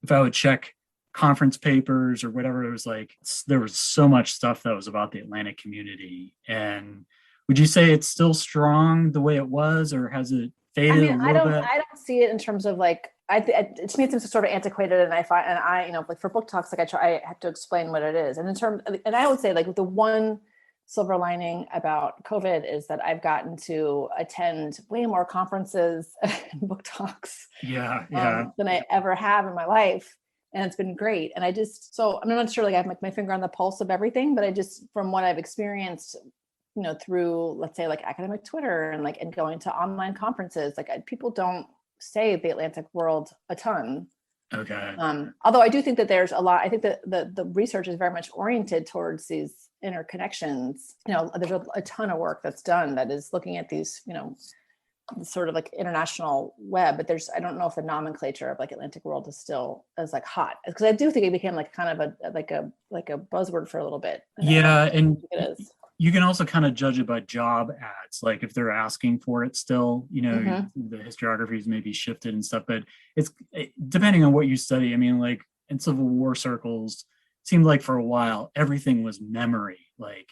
if I would check conference papers or whatever, it was like there was so much stuff that was about the Atlantic community. And would you say it's still strong the way it was, or has it faded a little bit? I don't see it in terms of like, to me it seems sort of antiquated, and I you know, like for book talks, like I have to explain what it is. And I would say like the one silver lining about COVID is that I've gotten to attend way more conferences and book talks than I ever have in my life. And it's been great. And so I'm not sure, like I have my finger on the pulse of everything, but from what I've experienced, you know, through, let's say like academic Twitter and going to online conferences, like people don't say the Atlantic world a ton. Okay. Although I do think that there's a lot, I think that the research is very much oriented towards these interconnections. You know, there's a ton of work that's done that is looking at these, you know, sort of like international web, but I don't know if the nomenclature of like Atlantic world is still as like hot, because I do think it became like kind of a buzzword for a little bit. And it is. You can also kind of judge it by job ads, like if they're asking for it still, you know, the historiographies may be shifted and stuff, but it's depending on what you study. I mean, like in Civil War circles, it seemed like for a while, everything was memory, like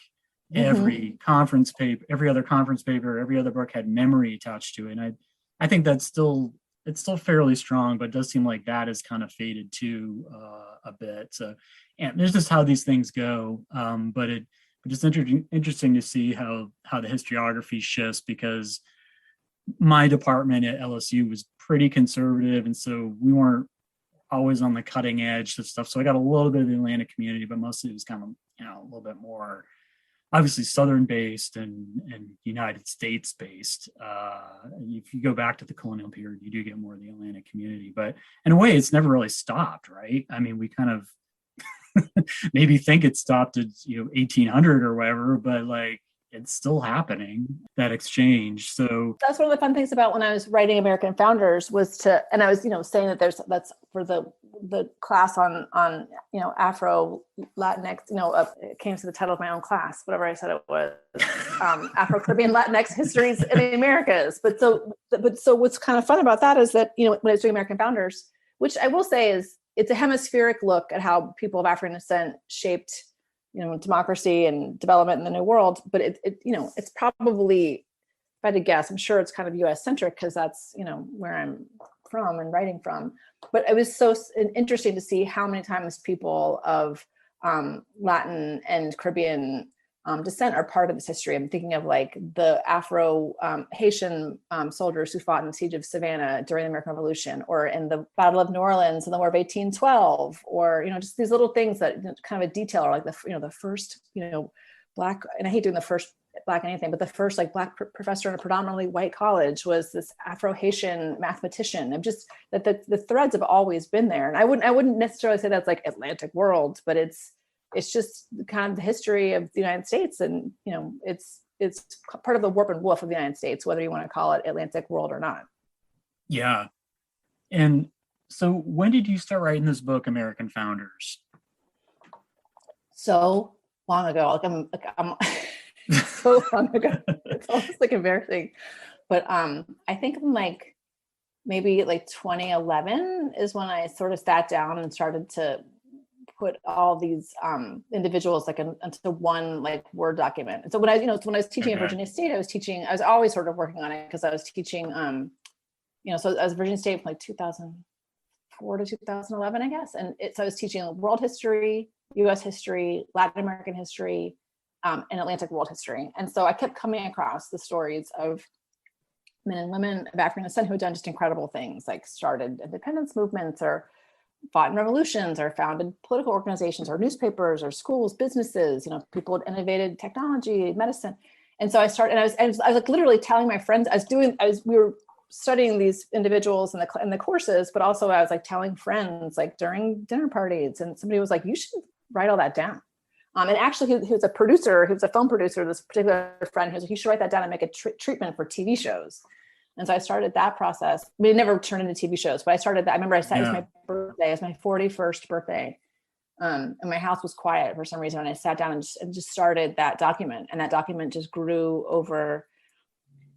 every conference paper, every other conference paper, every other book had memory attached to it. And I think it's still fairly strong, but it does seem like that has kind of faded too a bit. So, and there's just how these things go. But it's interesting to see how the historiography shifts, because my department at LSU was pretty conservative, and so we weren't always on the cutting edge of stuff. So I got a little bit of the Atlantic community, but mostly it was kind of, you know, a little bit more obviously Southern based and United States based. If you go back to the colonial period, you do get more of the Atlantic community, but in a way it's never really stopped, right? I mean, we kind of maybe think it stopped at 1800 or whatever, but like it's still happening, that exchange. So that's one of the fun things about when I was writing American Founders and I was saying that that's for the class on Afro Latinx, it came to the title of my own class, whatever I said it was, Afro Caribbean Latinx Histories in the Americas. But so what's kind of fun about that is that when I was doing American Founders, which I will say is it's a hemispheric look at how people of African descent shaped, democracy and development in the New World. But it's probably, if I had to guess, I'm sure it's kind of U.S. centric because that's, where I'm from and writing from. But it was so interesting to see how many times people of Latin and Caribbean descent are part of this history. I'm thinking of like the Afro Haitian soldiers who fought in the Siege of Savannah during the American Revolution, or in the Battle of New Orleans in the War of 1812, or just these little things that kind of a detail, or like the first Black, and I hate doing the first Black anything, but the first like Black professor in a predominantly white college was this Afro-Haitian mathematician. I'm just that the threads have always been there, and I wouldn't necessarily say that's like Atlantic world, but it's just kind of the history of the United States, and it's part of the warp and woof of the United States, whether you want to call it Atlantic world or not. Yeah. And so when did you start writing this book, American Founders? So long ago. I'm so long ago. It's almost like embarrassing. But I think like maybe like 2011 is when I sort of sat down and started to put all these individuals like into one like Word document. And so when I was teaching at Virginia State, I was always sort of working on it because I was teaching, so I was at Virginia State from like 2004 to 2011, I guess. And so I was teaching world history, US history, Latin American history, and Atlantic world history. And so I kept coming across the stories of men and women of African descent who had done just incredible things, like started independence movements or fought in revolutions or founded political organizations or newspapers or schools, businesses, people had innovated technology, medicine. And so I started, and I was like literally telling my friends, we were studying these individuals in the courses, but also I was like telling friends like during dinner parties, and somebody was like, you should write all that down. And actually he was a producer, he was a film producer, this particular friend, he was like, you should write that down and make a treatment for TV shows. And so I started that process. I mean, it never turned into TV shows, but I started that. I remember it was my birthday, it was my 41st birthday. And my house was quiet for some reason. And I sat down and just started that document. And that document just grew over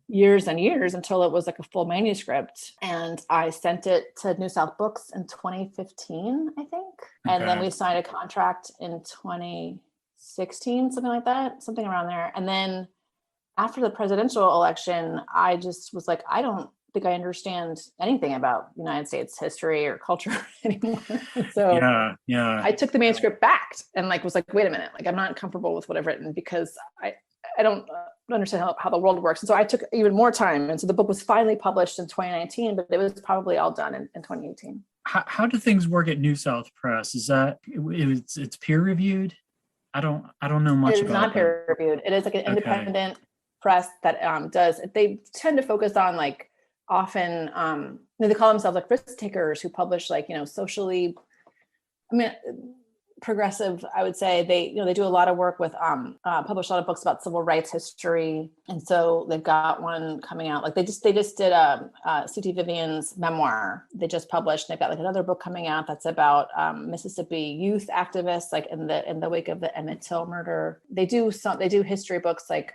years and years until it was like a full manuscript. And I sent it to New South Books in 2015, I think. And then we signed a contract in 2016, something like that, something around there. And then after the presidential election, I just was like, I don't think I understand anything about United States history or culture anymore. So I took the manuscript back and was like, wait a minute, I'm not comfortable with what I've written because I don't understand how the world works. And so I took even more time. And so the book was finally published in 2019, but it was probably all done in 2018. How do things work at New South Press? Is that it's peer reviewed? I don't know much about it. It's not peer reviewed. It is like an independent press that they tend to focus on often they call themselves risk takers who publish socially, progressive, I would say. They do a lot of work with publish a lot of books about civil rights history, and so they've got one coming out. They just did C.T. Vivian's memoir. They just published. They've got another book coming out that's about Mississippi youth activists in the wake of the Emmett Till murder. They do history books they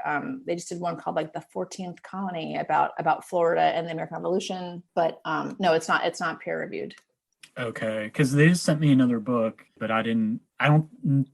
just did one called the 14th Colony about Florida and the American Revolution. But no, it's not peer reviewed. Okay, because they just sent me another book, but I don't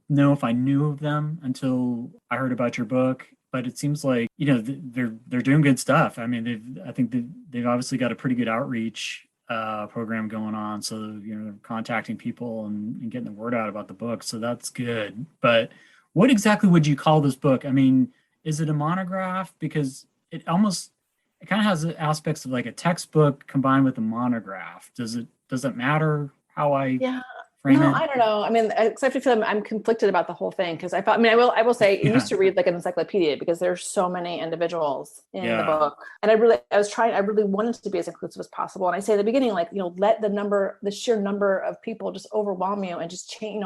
know if I knew of them until I heard about your book. But it seems like they're doing good stuff. I mean, I think they've obviously got a pretty good outreach program going on. So they're contacting people and getting the word out about the book. So that's good. But what exactly would you call this book? I mean, is it a monograph? Because it kind of has aspects of a textbook combined with a monograph. Does it matter how I frame it? I don't know. I mean, except I feel I'm conflicted about the whole thing because I will say it used to read like an encyclopedia because there's so many individuals in the book, and I really wanted to be as inclusive as possible. And I say at the beginning, let the sheer number of people just overwhelm you and just change,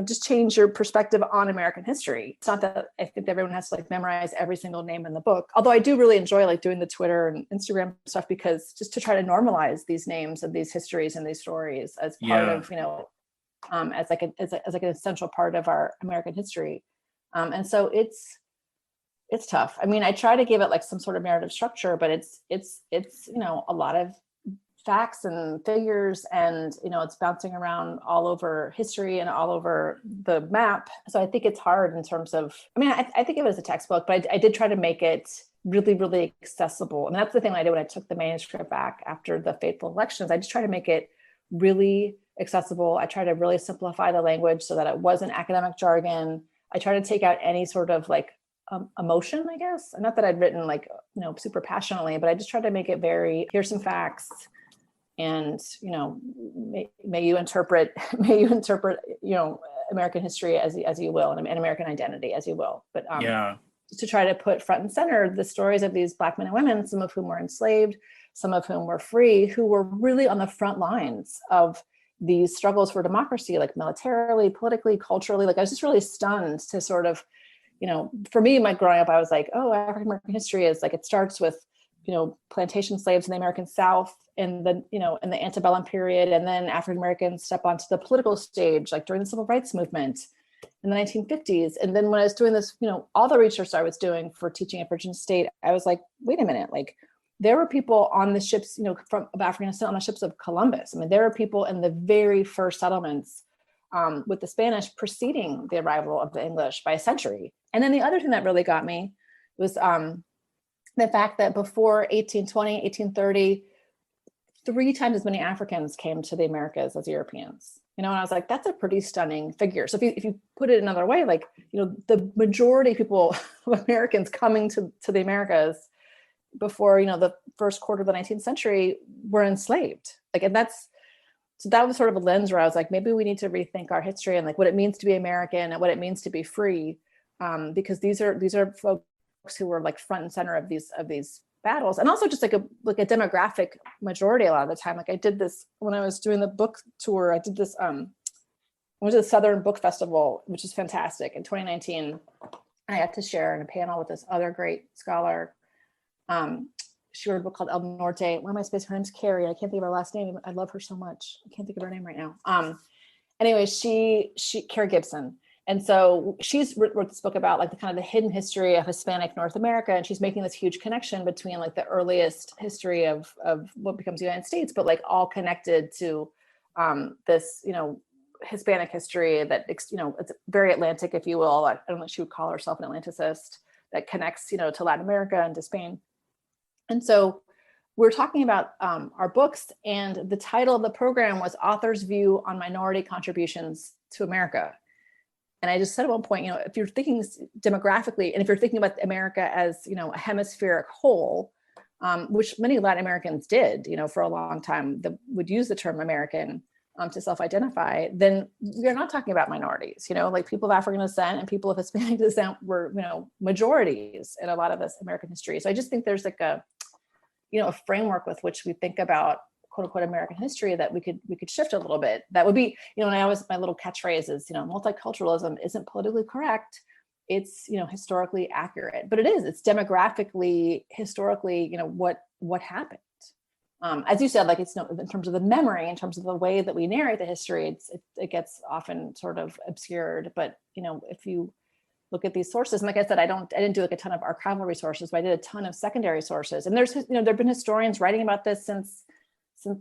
just change your perspective on American history. It's not that I think that everyone has to memorize every single name in the book. Although I do really enjoy doing the Twitter and Instagram stuff because just to try to normalize these names and these histories and these stories as part of, as an essential part of our American history. And so it's tough. I mean, I try to give it some sort of narrative structure, but it's a lot of facts and figures, and it's bouncing around all over history and all over the map. So I think it's hard in terms of, I think of it as a textbook, but I did try to make it really, really accessible. And that's the thing I did when I took the manuscript back after the fateful elections. I just tried to make it really accessible. I tried to really simplify the language so that it wasn't academic jargon. I tried to take out any sort of emotion, I guess. Not that I'd written super passionately, but I just tried to make it here's some facts. And, may you interpret, American history as you will, and American identity as you will. But to try to put front and center the stories of these Black men and women, some of whom were enslaved, some of whom were free, who were really on the front lines of these struggles for democracy, militarily, politically, culturally. I was just really stunned to sort of, for me, growing up, I was like, oh, African American history is it starts with, plantation slaves in the American South in the antebellum period. And then African Americans step onto the political stage, during the civil rights movement in the 1950s. And then when I was doing this, all the research I was doing for teaching at Virginia State, I was like, wait a minute, there were people on the ships, from African descent on the ships of Columbus. There were people in the very first settlements with the Spanish preceding the arrival of the English by a century. And then the other thing that really got me was the fact that before 1820, 1830, 3 times as many Africans came to the Americas as Europeans. And I was like, that's a pretty stunning figure. So if you put it another way, the majority of people, of Americans coming to the Americas before, the first quarter of the 19th century were enslaved. So that was sort of a lens where I was like, maybe we need to rethink our history and like what it means to be American and what it means to be free. Because these are folks who were like front and center of these battles, and also just like a demographic majority a lot of the time. Like I did this when I was doing the book tour. I did this, I went to the Southern Book Festival, which is fantastic, in 2019. And I got to share in a panel with this other great scholar. She wrote a book called El Norte. Why am I spacing? Her name's Carrie. I can't think of her last name. I love her so much. I can't think of her name right now. Anyway, she Carrie Gibson. And so she's wrote this book about like the kind of the hidden history of Hispanic North America. And she's making this huge connection between like the earliest history of what becomes the United States, but like all connected to this, Hispanic history that, it's very Atlantic, if you will. I don't know if she would call herself an Atlanticist, that connects, to Latin America and to Spain. And so we're talking about our books, and the title of the program was Author's View on Minority Contributions to America. And I just said at one point, if you're thinking demographically, and if you're thinking about America as, a hemispheric whole, which many Latin Americans did, for a long time, that would use the term American to self-identify, then we're not talking about minorities, like people of African descent and people of Hispanic descent were, majorities in a lot of this American history. So I just think there's like a framework with which we think about quote unquote American history that we could shift a little bit. That would be, and my little catchphrase is, multiculturalism isn't politically correct. It's, historically accurate, but it's demographically, historically, what happened. As you said, like it's in terms of the memory, in terms of the way that we narrate the history, it gets often sort of obscured. But if you look at these sources, and like I said, I didn't do like a ton of archival resources, but I did a ton of secondary sources. And there's there've been historians writing about this since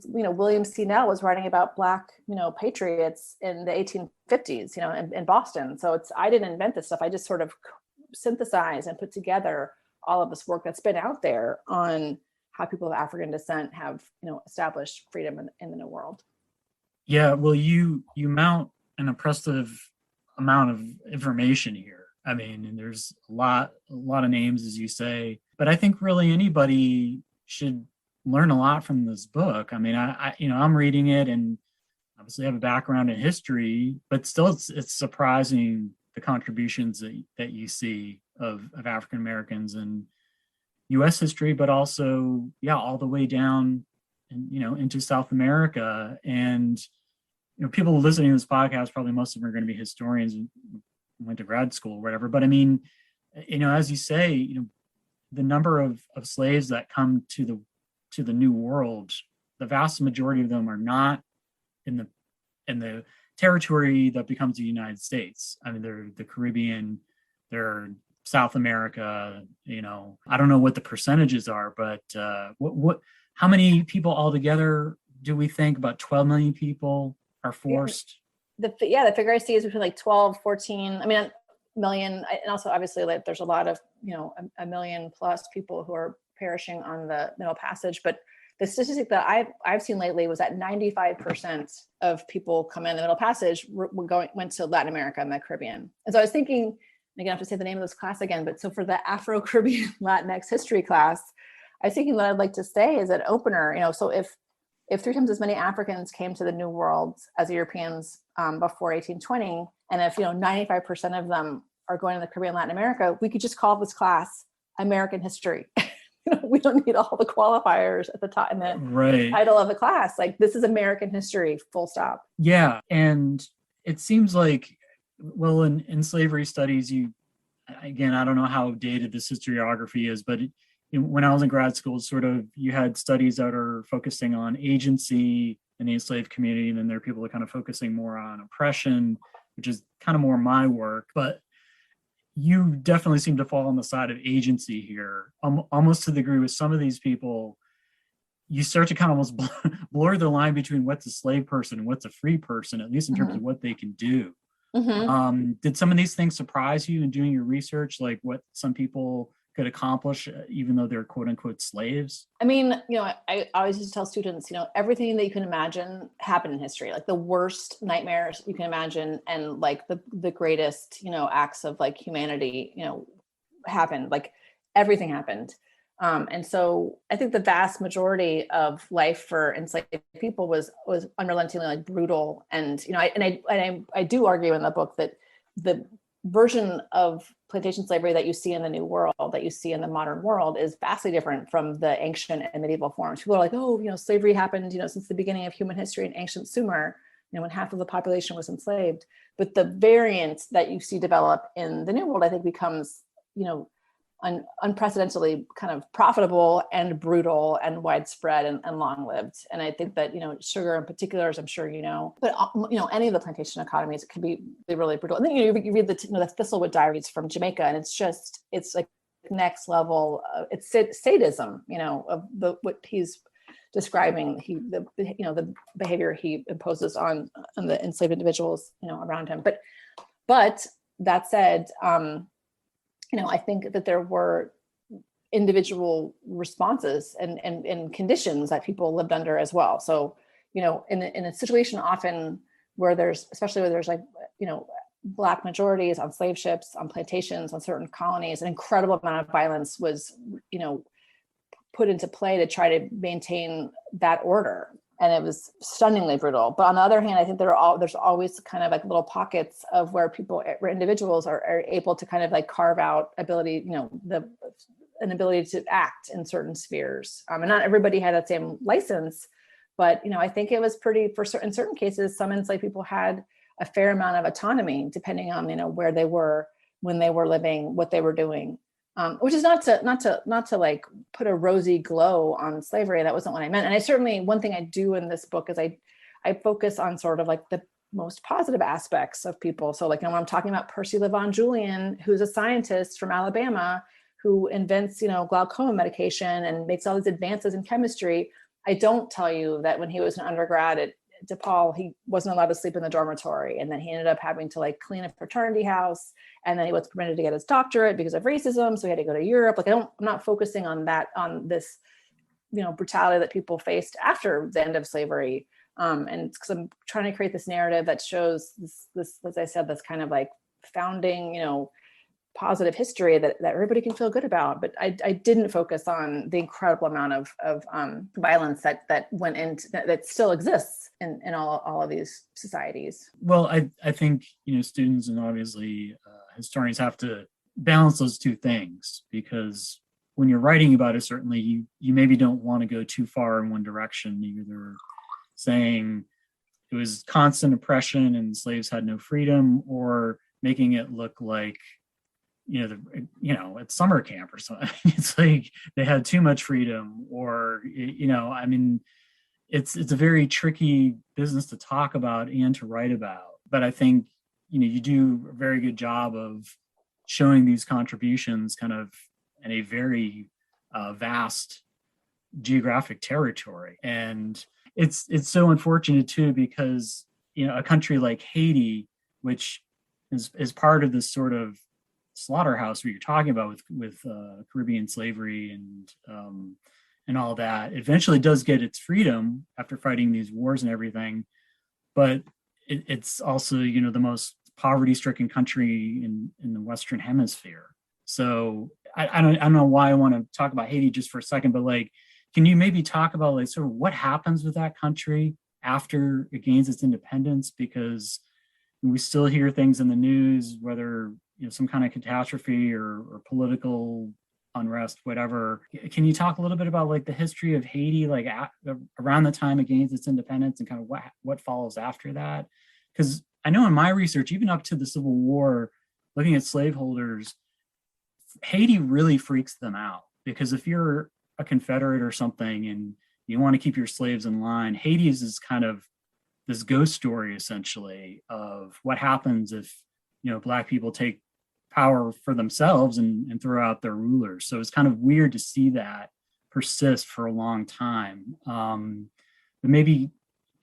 William C. Nell was writing about Black patriots in the 1850s, in Boston. So I didn't invent this stuff. I just sort of synthesized and put together all of this work that's been out there on how people of African descent have, established freedom in the New World. Yeah, well, you mount an impressive amount of information here. I mean, and there's a lot of names, as you say, but I think really anybody should learn a lot from this book. I mean, I'm reading it and obviously have a background in history, but still it's surprising the contributions that you see of African Americans and U.S. history, but also, all the way down, and into South America. And people listening to this podcast, probably most of them are going to be historians and went to grad school or whatever. But I mean, as you say, the number of slaves that come to the New World, the vast majority of them are not in the territory that becomes the United States. I mean, they're the Caribbean, they're South America. I don't know what the percentages are, but how many people altogether do we think? About 12 million people are forced? The figure I see is between like 12, 14, million. And also obviously like there's a lot of, a million plus people who are perishing on the Middle Passage. But the statistic that I've seen lately was that 95% of people come in the Middle Passage went to Latin America and the Caribbean. And so I was thinking, again, I have to say the name of this class again, but so for the Afro-Caribbean Latinx history class, I was thinking what I'd like to say is an opener, so if 3 times as many Africans came to the New World as Europeans before 1820, and if 95% of them are going to the Caribbean, Latin America, we could just call this class American history. We don't need all the qualifiers at the top in the title of the class. Like, this is American history, full stop. Yeah, and it seems like, well, in slavery studies, again, I don't know how dated this historiography is, but when I was in grad school, sort of, you had studies that are focusing on agency in the enslaved community, and then there are people that are kind of focusing more on oppression, which is kind of more my work. But you definitely seem to fall on the side of agency here, almost to the degree with some of these people. You start to kind of almost blur the line between what's a slave person and what's a free person, at least in terms of what they can do. Mm-hmm. Did some of these things surprise you in doing your research, like what some people could accomplish even though they're quote unquote slaves? I mean, I always used to tell students, everything that you can imagine happened in history, like the worst nightmares you can imagine, and like the greatest, acts of like humanity, happened, like everything happened. And so I think the vast majority of life for enslaved people was unrelentingly like brutal. And, I do argue in the book that the version of plantation slavery that you see in the New World, that you see in the modern world, is vastly different from the ancient and medieval forms. People are like, oh, slavery happened, since the beginning of human history in ancient Sumer, when half of the population was enslaved. But the variant that you see develop in the New World, I think, becomes, unprecedentedly kind of profitable and brutal and widespread and long-lived. And I think that, sugar in particular, as I'm sure but any of the plantation economies, it can be really brutal. And then you read the Thistlewood Diaries from Jamaica, and it's like next level. It's sadism, of what he's describing. The behavior he imposes on the enslaved individuals, around him. But that said, I think that there were individual responses and conditions that people lived under as well. So, in a situation often especially where there's Black majorities on slave ships, on plantations, on certain colonies, an incredible amount of violence was, put into play to try to maintain that order. And it was stunningly brutal. But on the other hand, I think there's always kind of like little pockets of where individuals are able to kind of like carve out ability, an ability to act in certain spheres. And not everybody had that same license, but, I think it was in certain cases, some enslaved people had a fair amount of autonomy, depending on, where they were, when they were living, what they were doing. Which is not to like put a rosy glow on slavery. That wasn't what I meant. And I certainly, one thing I do in this book is I focus on sort of like the most positive aspects of people. So like when I'm talking about Percy LeVon Julian, who's a scientist from Alabama, who invents, glaucoma medication and makes all these advances in chemistry, I don't tell you that when he was an undergrad at DePaul, he wasn't allowed to sleep in the dormitory, and then he ended up having to like clean a fraternity house, and then he was permitted to get his doctorate because of racism, so he had to go to Europe. Like I'm not focusing on this brutality that people faced after the end of slavery, and because I'm trying to create this narrative that shows this as I said, this kind of like founding positive history that everybody can feel good about. But I didn't focus on the incredible amount of violence that went into that still exists in all of these societies. Well, I think, students and obviously historians have to balance those two things, because when you're writing about it, certainly you maybe don't want to go too far in one direction, either saying it was constant oppression and slaves had no freedom, or making it look like at summer camp or something. It's like they had too much freedom, or it's a very tricky business to talk about and to write about. But I think you do a very good job of showing these contributions kind of in a very vast geographic territory. And it's so unfortunate too, because a country like Haiti, which is part of this sort of slaughterhouse where you're talking about with Caribbean slavery and all that, eventually does get its freedom after fighting these wars and everything. But it's also, the most poverty-stricken country in the Western Hemisphere. So I don't know why I want to talk about Haiti just for a second, but like, can you maybe talk about like sort of what happens with that country after it gains its independence? Because we still hear things in the news, whether some kind of catastrophe or political unrest, whatever. Can you talk a little bit about like the history of Haiti, like around the time it gains its independence, and kind of what follows after that? Because I know in my research, even up to the Civil War, looking at slaveholders, Haiti really freaks them out, because if you're a Confederate or something and you want to keep your slaves in line, Haiti is kind of this ghost story essentially of what happens if Black people take power for themselves and throw out their rulers. So it's kind of weird to see that persist for a long time. But maybe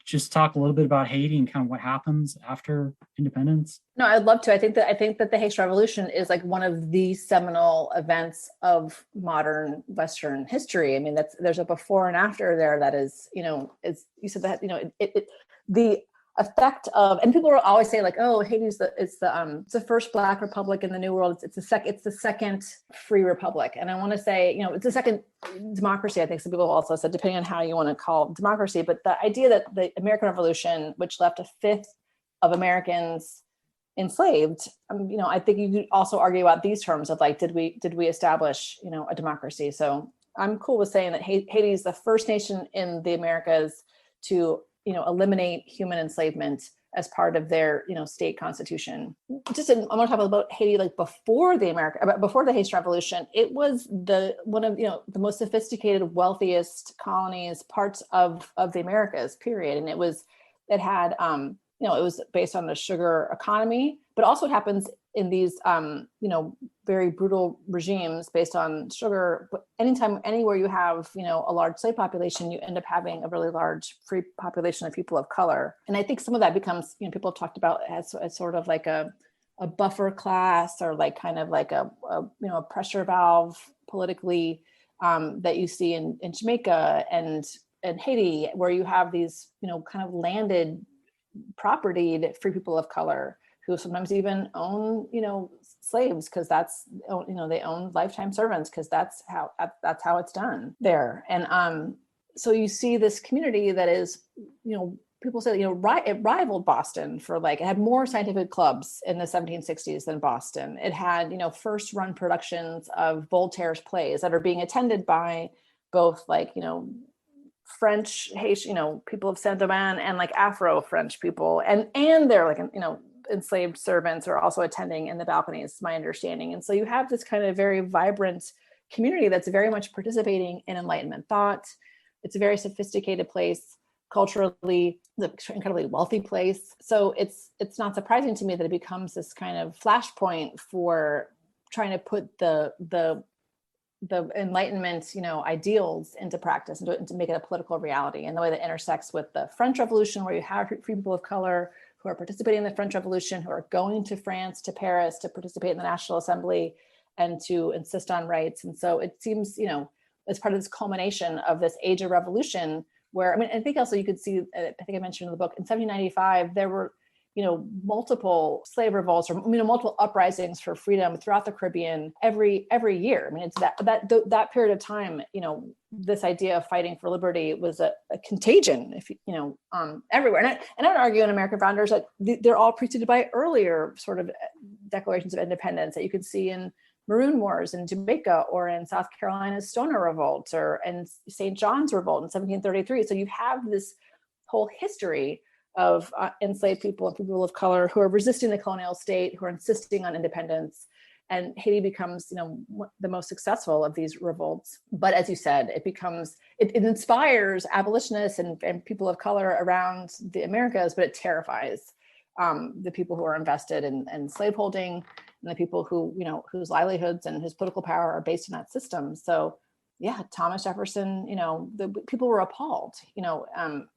just talk a little bit about Haiti and kind of what happens after independence. No, I'd love to. I think that the Haitian Revolution is like one of the seminal events of modern Western history. I mean, there's a before and after there that is, as you said, that the effect of, and people will always say like, oh, Haiti's it's the first Black republic in the New World. It's the second free republic. And I want to say, it's the second democracy. I think some people also said, depending on how you want to call democracy, but the idea that the American Revolution, which left a fifth of Americans enslaved, I think you could also argue about these terms of like, did we establish, a democracy? So I'm cool with saying that Haiti is the first nation in the Americas to, eliminate human enslavement as part of their, state constitution. I want to talk about Haiti, like before the Haitian Revolution. It was one of the most sophisticated, wealthiest colonies, parts of the Americas, period. And it had it was based on the sugar economy, but also it happens in these, very brutal regimes based on sugar. But anywhere you have, a large slave population, you end up having a really large free population of people of color. And I think some of that becomes, people have talked about as sort of like a buffer class, or like kind of like a pressure valve politically, that you see in Jamaica and Haiti, where you have these, kind of landed, propertied free people of color who sometimes even own, slaves, because that's, they own lifetime servants, because that's how it's done there. And so you see this community that is, people say, it rivaled Boston for it had more scientific clubs in the 1760s than Boston. It had, first run productions of Voltaire's plays that are being attended by both French, Haitian, people of Saint-Domingue, and Afro-French people. And they're enslaved servants are also attending in the balconies, my understanding. And so you have this kind of very vibrant community that's very much participating in Enlightenment thought. It's a very sophisticated place culturally, it's an incredibly wealthy place. So it's not surprising to me that it becomes this kind of flashpoint for trying to put the Enlightenment, ideals into practice and to make it a political reality, and the way that intersects with the French Revolution, where you have free people of color who are participating in the French Revolution, who are going to France, to Paris, to participate in the National Assembly and to insist on rights. And so it seems, as part of this culmination of this age of revolution, where, I think also you could see, I think I mentioned in the book, in 1795, there were, multiple slave revolts, or multiple uprisings for freedom throughout the Caribbean every year. It's that period of time. This idea of fighting for liberty was a contagion, everywhere. And I would argue in American founders that they're all preceded by earlier sort of declarations of independence that you could see in Maroon Wars in Jamaica, or in South Carolina's Stoner Revolt, or in St. John's Revolt in 1733. So you have this whole history of enslaved people and people of color who are resisting the colonial state, who are insisting on independence. And Haiti becomes, the most successful of these revolts. But as you said, it inspires abolitionists and people of color around the Americas, but it terrifies the people who are invested in slaveholding, and the people who, whose livelihoods and whose political power are based on that system. So yeah, Thomas Jefferson, the people were appalled,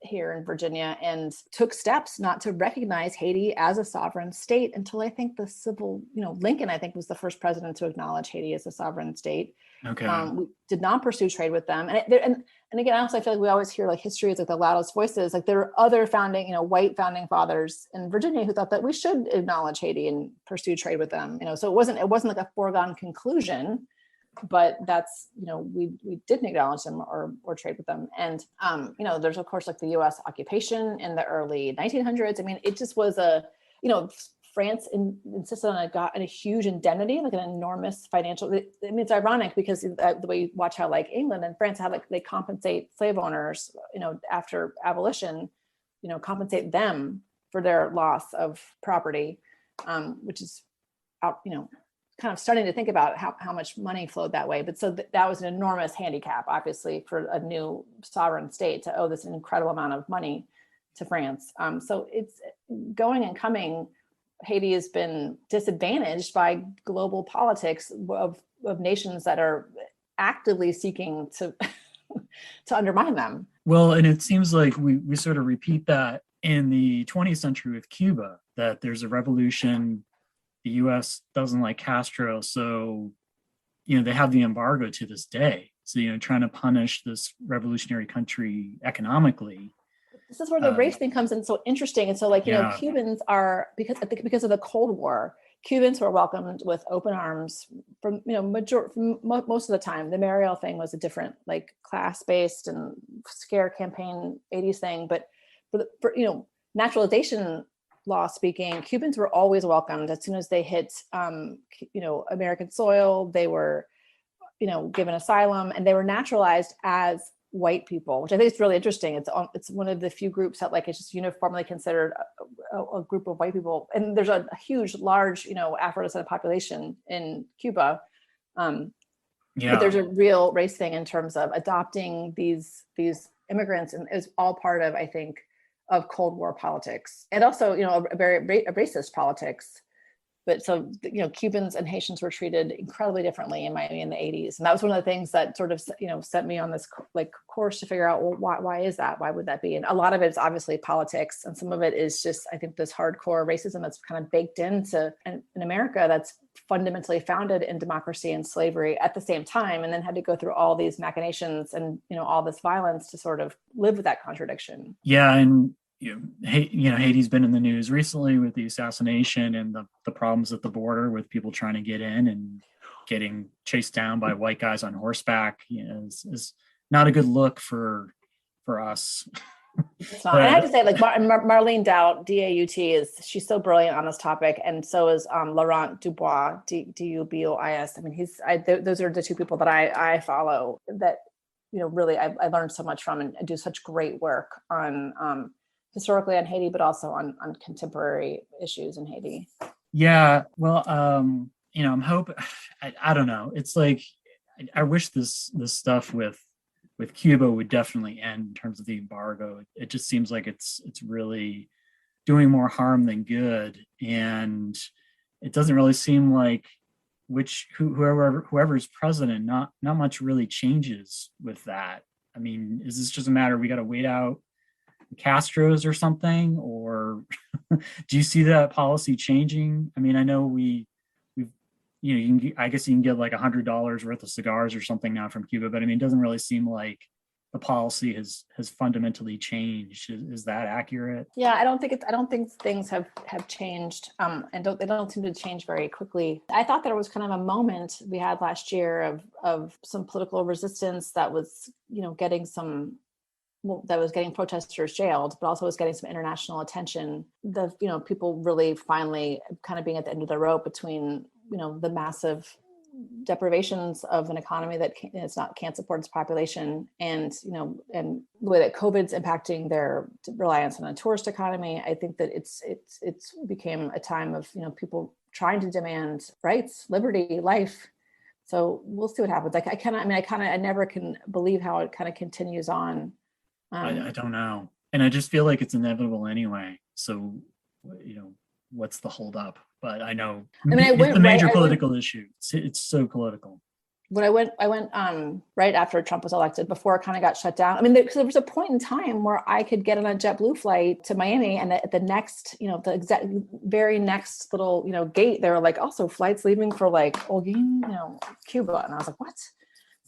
here in Virginia, and took steps not to recognize Haiti as a sovereign state until I think Lincoln, I think, was the first president to acknowledge Haiti as a sovereign state. Okay. We did not pursue trade with them. And again, also, I feel like we always hear history is the loudest voices. There are other white founding fathers in Virginia who thought that we should acknowledge Haiti and pursue trade with them. So it wasn't like a foregone conclusion. But that's, we didn't acknowledge them or trade with them. And, there's of course the US occupation in the early 1900s. It just was France insisted on a huge indemnity, an enormous financial, it's ironic because the way you watch how England and France, how they compensate slave owners, after abolition, compensate them for their loss of property, which is out, kind of starting to think about how much money flowed that way. But so that was an enormous handicap, obviously, for a new sovereign state to owe this incredible amount of money to France. So it's going and coming. Haiti has been disadvantaged by global politics of nations that are actively seeking to undermine them. Well, and it seems like we sort of repeat that in the 20th century with Cuba, that there's a revolution. The U.S. doesn't like Castro, so they have the embargo to this day. So trying to punish this revolutionary country economically. This is where the race thing comes in so interesting. And so like, Cubans are, because of the Cold War, Cubans were welcomed with open arms from, most of the time. The Mariel thing was a different, like, class-based and scare campaign 80s thing. But for naturalization law speaking, Cubans were always welcomed. As soon as they hit, American soil, they were, given asylum, and they were naturalized as white people, which I think is really interesting. It's one of the few groups that, like, it's just uniformly considered a group of white people. And there's a huge, large, Afro-descendant population in Cuba. But there's a real race thing in terms of adopting these immigrants, and is all part of, I think, of Cold War politics, and also, a very racist politics. But so, Cubans and Haitians were treated incredibly differently in Miami in the 80s. And that was one of the things that sort of, set me on this, like, course to figure out, well, why is that? Why would that be? And a lot of it is obviously politics. And some of it is just, I think, this hardcore racism that's kind of baked into an America that's fundamentally founded in democracy and slavery at the same time, and then had to go through all these machinations and, all this violence to sort of live with that contradiction. Yeah. And Haiti's been in the news recently with the assassination and the problems at the border with people trying to get in and getting chased down by white guys on horseback. Is not a good look for us. It's not. And I have to say, like, Marlene Doubt, D-A-U-T, she's so brilliant on this topic, and so is Laurent Dubois, D-U-B-O-I-S. I mean, those are the two people that I follow that, really I learned so much from, and do such great work on historically on Haiti, but also on contemporary issues in Haiti. Yeah, well, I'm hoping. I don't know. It's like, I wish this stuff with Cuba would definitely end in terms of the embargo. It just seems like it's really doing more harm than good, and it doesn't really seem like whoever's president, not much really changes with that. I mean, is this just a matter we got to wait out Castro's or something, or do you see that policy changing? I mean, I know I guess you can get like $100 worth of cigars or something now from Cuba, but I mean, it doesn't really seem like the policy has fundamentally changed. Is that accurate? Yeah, I don't think things have changed, and they don't seem to change very quickly. I thought there was kind of a moment we had last year of some political resistance that was, getting protesters jailed, but also was getting some international attention. People really finally kind of being at the end of the rope between, the massive deprivations of an economy that can't support its population, and the way that COVID's impacting their reliance on a tourist economy. I think that it's became a time of, people trying to demand rights, liberty, life. So we'll see what happens. I never can believe how it kind of continues on. I don't know. And I just feel like it's inevitable anyway. So, what's the holdup? But I know it's a major political issue. It's so political. When I went right after Trump was elected, before it kind of got shut down. I mean, there was a point in time where I could get on a JetBlue flight to Miami, and at the next, the very next little, gate, they were like, also flights leaving for like Holguin, Cuba. And I was like, what?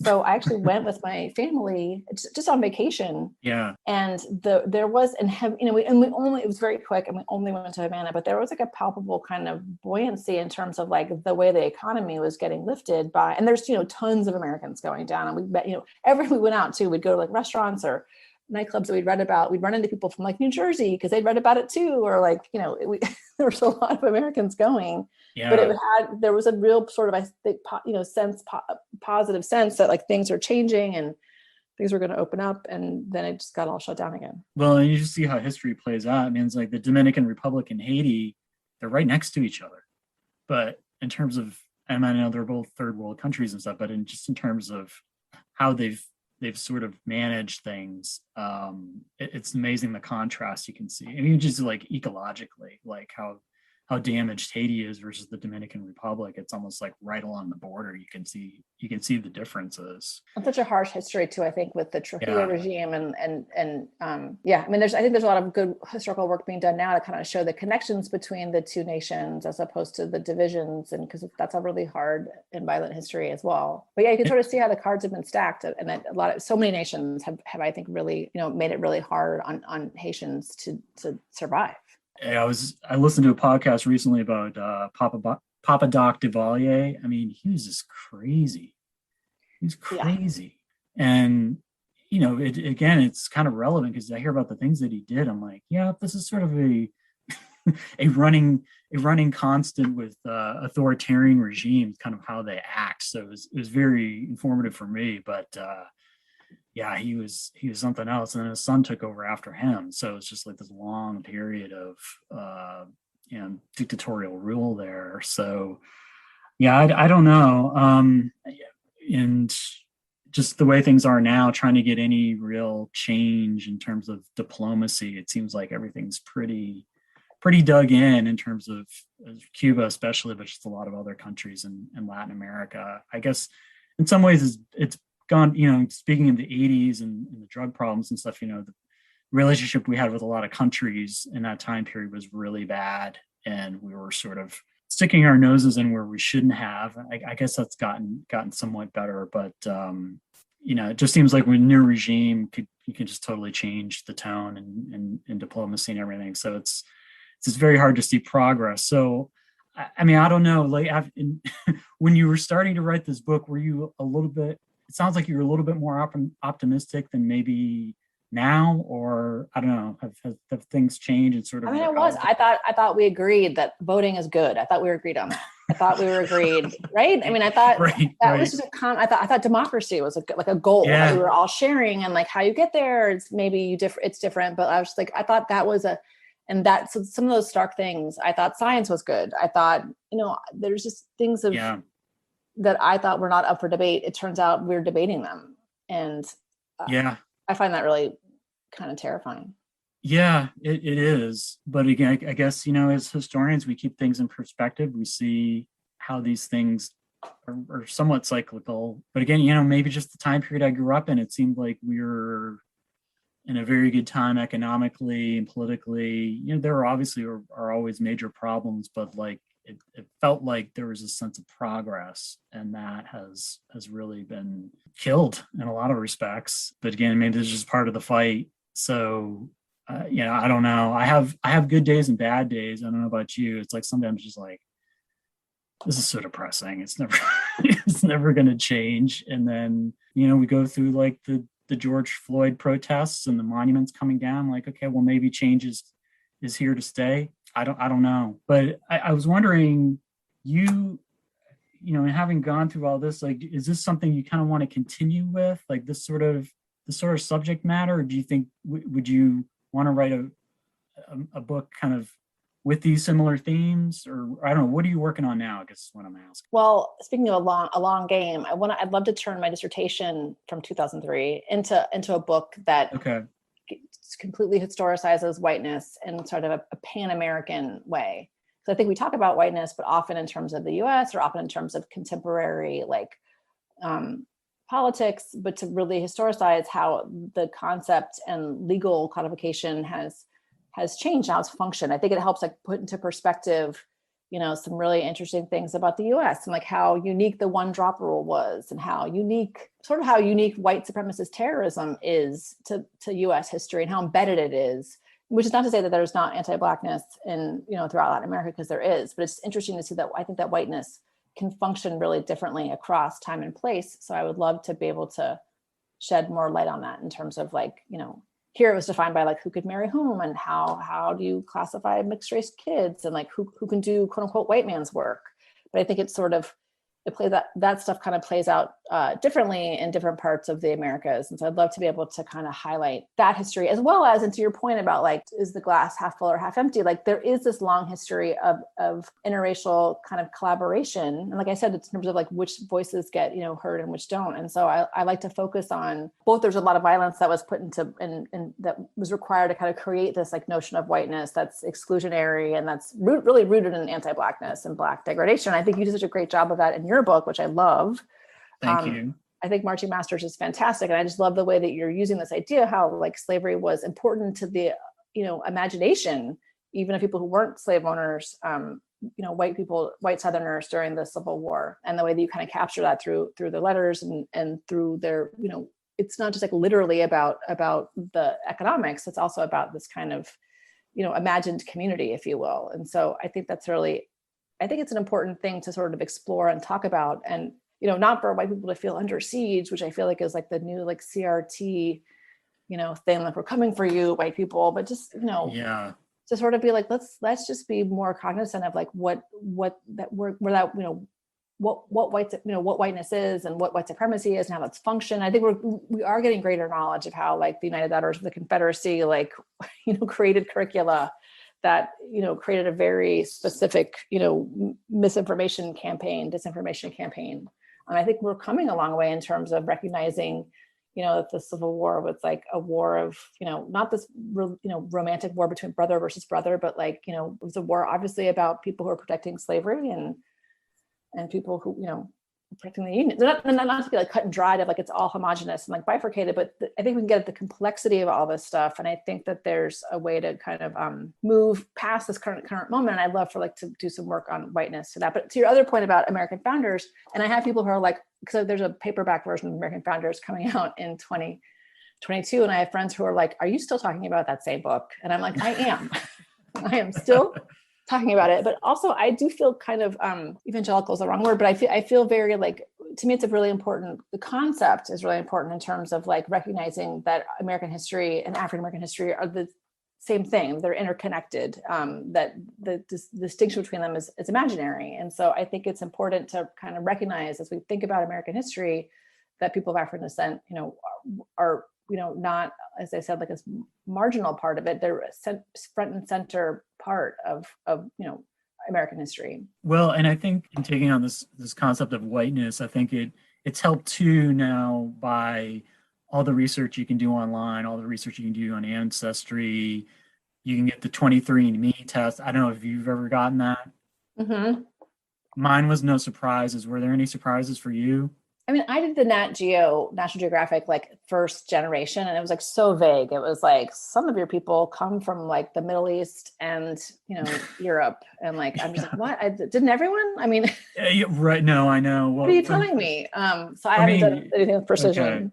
So I actually went with my family just on vacation. Yeah. And there was, it was very quick, and we only went to Savannah, but there was like a palpable kind of buoyancy in terms of like the way the economy was getting lifted by, and there's, tons of Americans going down, and we met, everywhere we went out to, we'd go to like restaurants or nightclubs that we'd read about. We'd run into people from like New Jersey because they'd read about it too, or like, there was a lot of Americans going. Yeah. But there was a real sort of, I think, positive sense that like things are changing and things were going to open up, and then it just got all shut down again. Well, and you just see how history plays out. I mean, it's like the Dominican Republic and Haiti, they're right next to each other. But in terms of, I know they're both third world countries and stuff, but in terms of how they've sort of managed things, it's amazing the contrast you can see. I mean, just like ecologically, like how damaged Haiti is versus the Dominican Republic. It's almost like right along the border. You can see the differences. And such a harsh history too, I think, with the Trujillo regime I mean, I think there's a lot of good historical work being done now to kind of show the connections between the two nations as opposed to the divisions, and because that's a really hard and violent history as well. But yeah, you can sort of see how the cards have been stacked, and that so many nations have I think really, made it really hard on Haitians to survive. I listened to a podcast recently about Papa Doc Duvalier. I mean, he was just crazy. He's crazy. Yeah. And, it's kind of relevant because I hear about the things that he did. I'm like, yeah, this is sort of a running constant with authoritarian regimes, kind of how they act. So it was very informative for me, but yeah, he was something else. And then his son took over after him. So it's just like this long period of, dictatorial rule there. So yeah, I don't know. And just the way things are now, trying to get any real change in terms of diplomacy, it seems like everything's pretty dug in terms of Cuba, especially, but just a lot of other countries in Latin America. I guess in some ways it's gone, speaking of the 80s and the drug problems and stuff, the relationship we had with a lot of countries in that time period was really bad. And we were sort of sticking our noses in where we shouldn't have. I guess that's gotten somewhat better, but it just seems like with a new regime, you can just totally change the tone and diplomacy and everything. So it's very hard to see progress. So, I mean, I don't know, like when you were starting to write this book, were you it sounds like you're a little bit more optimistic than maybe now, or I don't know, have things changed and sort of? I mean, I thought we agreed that voting is good. I thought we were agreed on that. I thought we were agreed, right? I mean, I thought was just I thought democracy was like a goal that we were all sharing, and like how you get there, it's maybe it's different. But I was just like, I thought that was so some of those stark things. I thought science was good. I thought, there's just things that I thought were not up for debate. It turns out we're debating them, and I find that really kind of terrifying. Yeah, it is. But again, I guess, as historians, we keep things in perspective. We see how these things are somewhat cyclical. But again, maybe just the time period I grew up in, it seemed like we were in a very good time economically and politically. There were obviously are always major problems, but like it felt like there was a sense of progress, and that has really been killed in a lot of respects. But again, maybe it's just part of the fight. So I don't know. I have good days and bad days. I don't know about you. It's like sometimes just like, this is so depressing. It's never going to change. And then we go through like the George Floyd protests and the monuments coming down. Like, okay, well, maybe change is here to stay. I don't know. But I was wondering, having gone through all this, like, is this something you kind of want to continue with, like this sort of subject matter? Or do you think, would you want to write a book kind of with these similar themes? Or I don't know, what are you working on now, I guess is what I'm asking. Well, speaking of a long game, I'd love to turn my dissertation from 2003 into a book that completely historicizes whiteness in sort of a Pan-American way. So I think we talk about whiteness, but often in terms of the US or often in terms of contemporary politics, but to really historicize how the concept and legal codification has changed how it's functioned. I think it helps put into perspective, some really interesting things about the US and like how unique the one drop rule was, and how unique white supremacist terrorism is to US history, and how embedded it is, which is not to say that there's not anti-Blackness in, throughout Latin America, because there is, but it's interesting to see that I think that whiteness can function really differently across time and place. So I would love to be able to shed more light on that in terms of here it was defined by who could marry whom, and how do you classify mixed race kids, and who can do quote unquote white man's work. But I think it's sort of that stuff kind of plays out differently in different parts of the Americas. And so I'd love to be able to kind of highlight that history, as well as, and to your point about like, is the glass half full or half empty? Like there is this long history of interracial kind of collaboration. And like I said, it's in terms of like which voices get, heard and which don't. And so I like to focus on both. There's a lot of violence that was put into, and that was required to kind of create this like notion of whiteness that's exclusionary and that's really rooted in anti-Blackness and Black degradation. I think you did such a great job of that in your book, which I love. Thank you. I think Marching Masters is fantastic. And I just love the way that you're using this idea, how like slavery was important to the, imagination, even of people who weren't slave owners, white people, white Southerners during the Civil War, and the way that you kind of capture that through the letters and through their, it's not just like literally about the economics. It's also about this kind of, imagined community, if you will. And so I think that's really, I think it's an important thing to sort of explore and talk about, and, not for white people to feel under siege, which I feel like is like the new like CRT, thing, like we're coming for you, white people, but just, yeah, to sort of be like, let's just be more cognizant of like what whiteness is and what white supremacy is and how that's function. I think we are getting greater knowledge of how like the United Daughters of the Confederacy, like, created curricula that, created a very specific, disinformation campaign. And I think we're coming a long way in terms of recognizing, that the Civil War was like a war of, not this, romantic war between brother versus brother, but like, it was a war obviously about people who are protecting slavery and people who, protecting the Union. Not to be like cut and dried of like it's all homogenous and like bifurcated, but I think we can get at the complexity of all this stuff. And I think that there's a way to kind of move past this current moment. And I'd love for like to do some work on whiteness to that. But to your other point about American Founders, and I have people who are like, because there's a paperback version of American Founders coming out in 2022. And I have friends who are like, are you still talking about that same book? And I'm like, I am. I am still talking about it, but also I do feel kind of evangelical is the wrong word, but I feel very like, to me, it's a really important, the concept is really important in terms of like recognizing that American history and African American history are the same thing. They're interconnected, that the distinction between them is imaginary. And so I think it's important to kind of recognize as we think about American history that people of African descent, are not, as I said, like a marginal part of it. They're a front and center part of American history. Well, and I think in taking on this concept of whiteness, I think it's helped too now by all the research you can do online, all the research you can do on Ancestry. You can get the 23andMe test. I don't know if you've ever gotten that. Mm-hmm. Mine was no surprises. Were there any surprises for you? I mean, I did the National Geographic, like first generation, and it was like so vague. It was like, some of your people come from like the Middle East and, Europe. And like, I'm just like, what? Didn't everyone? I mean, yeah, right. No, I know. What are you telling me? So I haven't done anything with precision. Okay.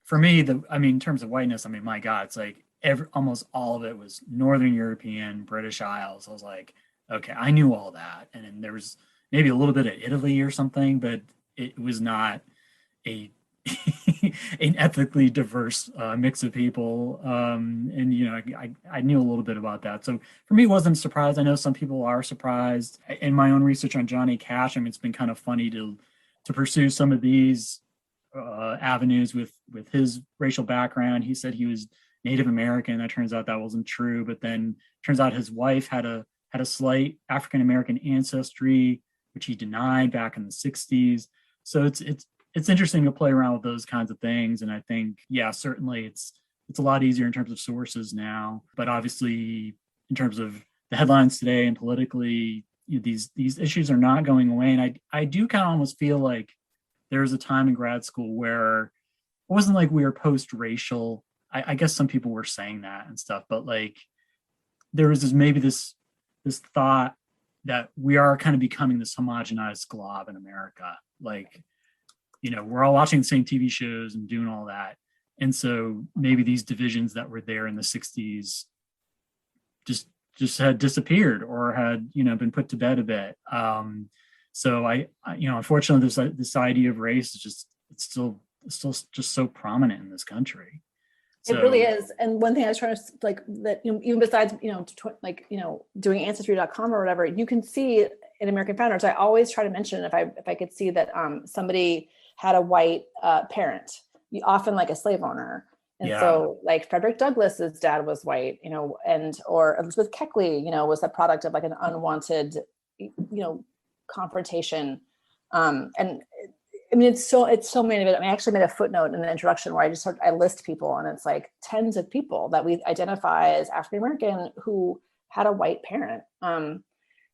For me, in terms of whiteness, my God, it's like almost all of it was Northern European, British Isles. I was like, okay, I knew all that. And then there was maybe a little bit of Italy or something, but it was not an ethically diverse mix of people. And, I knew a little bit about that. So for me, it wasn't a surprise. I know some people are surprised. In my own research on Johnny Cash, it's been kind of funny to pursue some of these avenues with his racial background. He said he was Native American. That turns out that wasn't true. But then turns out his wife had a slight African American ancestry, which he denied back in the 60s. So it's interesting to play around with those kinds of things. And I think, yeah, certainly it's a lot easier in terms of sources now. But obviously, in terms of the headlines today and politically, these issues are not going away. And I do kind of almost feel like there was a time in grad school where it wasn't like we were post-racial. I guess some people were saying that and stuff, but like there was this thought that we are kind of becoming this homogenized glob in America. Like, we're all watching the same TV shows and doing all that. And so maybe these divisions that were there in the 60s just had disappeared or had, been put to bed a bit. So I unfortunately, this idea of race is it's still just so prominent in this country. So, it really is. And one thing I was trying to like that, even besides, doing ancestry.com or whatever, you can see in American Founders, I always try to mention if I could see that somebody had a white parent, often like a slave owner. And so like Frederick Douglass's dad was white, or Elizabeth Keckley, was the product of like an unwanted, confrontation. And I mean, it's so many of it. I mean, I actually made a footnote in the introduction where I list people, and it's like tens of people that we identify as African-American who had a white parent. And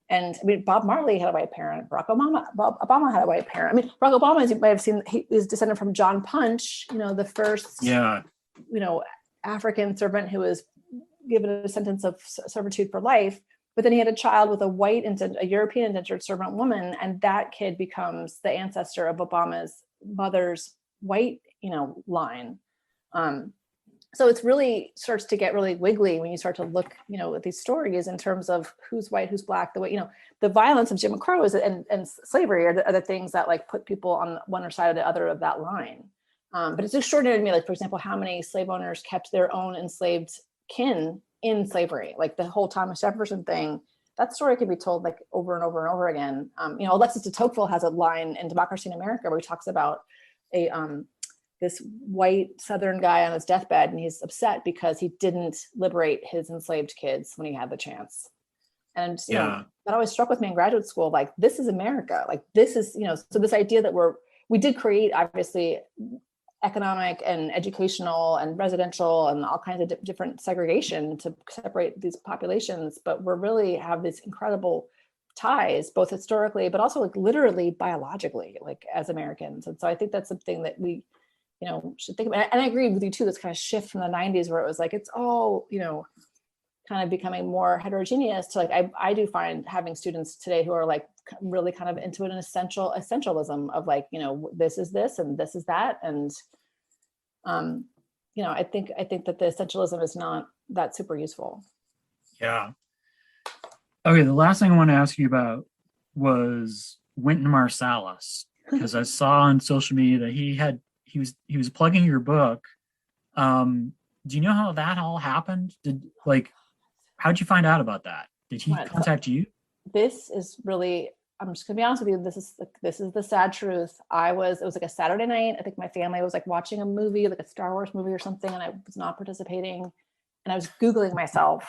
I mean, Bob Marley had a white parent. Barack Obama had a white parent. I mean, Barack Obama, as you might have seen, he is descended from John Punch, the first, African servant who was given a sentence of servitude for life. But then he had a child with a European indentured servant woman, and that kid becomes the ancestor of Obama's mother's white, line. So it's really starts to get really wiggly when you start to look, at these stories in terms of who's white, who's black, the way, the violence of Jim Crow and slavery are the things that like put people on one side or the other of that line. But it's extraordinary to me, like, for example, how many slave owners kept their own enslaved kin in slavery, like the whole Thomas Jefferson thing. That story can be told like over and over and over again. Alexis de Tocqueville has a line in Democracy in America where he talks about this white Southern guy on his deathbed, and he's upset because he didn't liberate his enslaved kids when he had the chance. And that always struck with me in graduate school. Like, this is America. Like, this is, so this idea that we did create, obviously, economic and educational and residential and all kinds of different segregation to separate these populations, but we really have these incredible ties, both historically, but also like literally biologically, like as Americans. And so I think that's something that we, should think about. And I agree with you too, this kind of shift from the 90s where it was like, it's all, kind of becoming more heterogeneous to like, I do find having students today who are like really kind of into an essentialism of like, this is this and this is that. And, I think that the essentialism is not that super useful. Yeah. Okay. The last thing I want to ask you about was Wynton Marsalis, because I saw on social media that he was plugging your book. Do you know how that all happened? How'd you find out about that? Did he contact you? This is really, I'm just gonna be honest with you. This is the sad truth. It was like a Saturday night. I think my family was like watching a movie, like a Star Wars movie or something, and I was not participating. And I was Googling myself,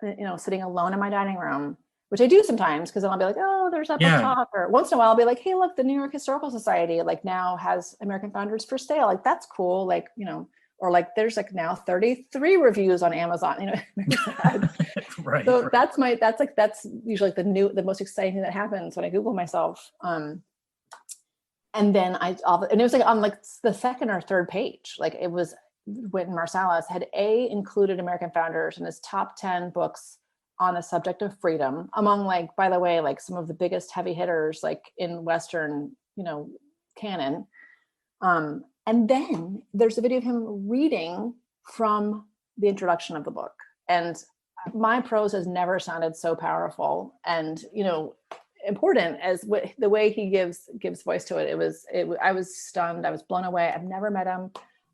sitting alone in my dining room, which I do sometimes, because then I'll be like, oh, there's that book talk. Or once in a while I'll be like, hey, look, the New York Historical Society like now has American Founders for sale. Like, that's cool. Like, or like there's like now 33 reviews on Amazon, Right. So that's usually like the most exciting thing that happens when I Google myself. And then and it was like on like the second or third page, like it was Wynton Marsalis had included American Founders in his top 10 books on the subject of freedom, among like, by the way, like some of the biggest heavy hitters like in Western, canon. And then there's a video of him reading from the introduction of the book. And my prose has never sounded so powerful and, important as the way he gives voice to it. I was stunned. I was blown away. I've never met him.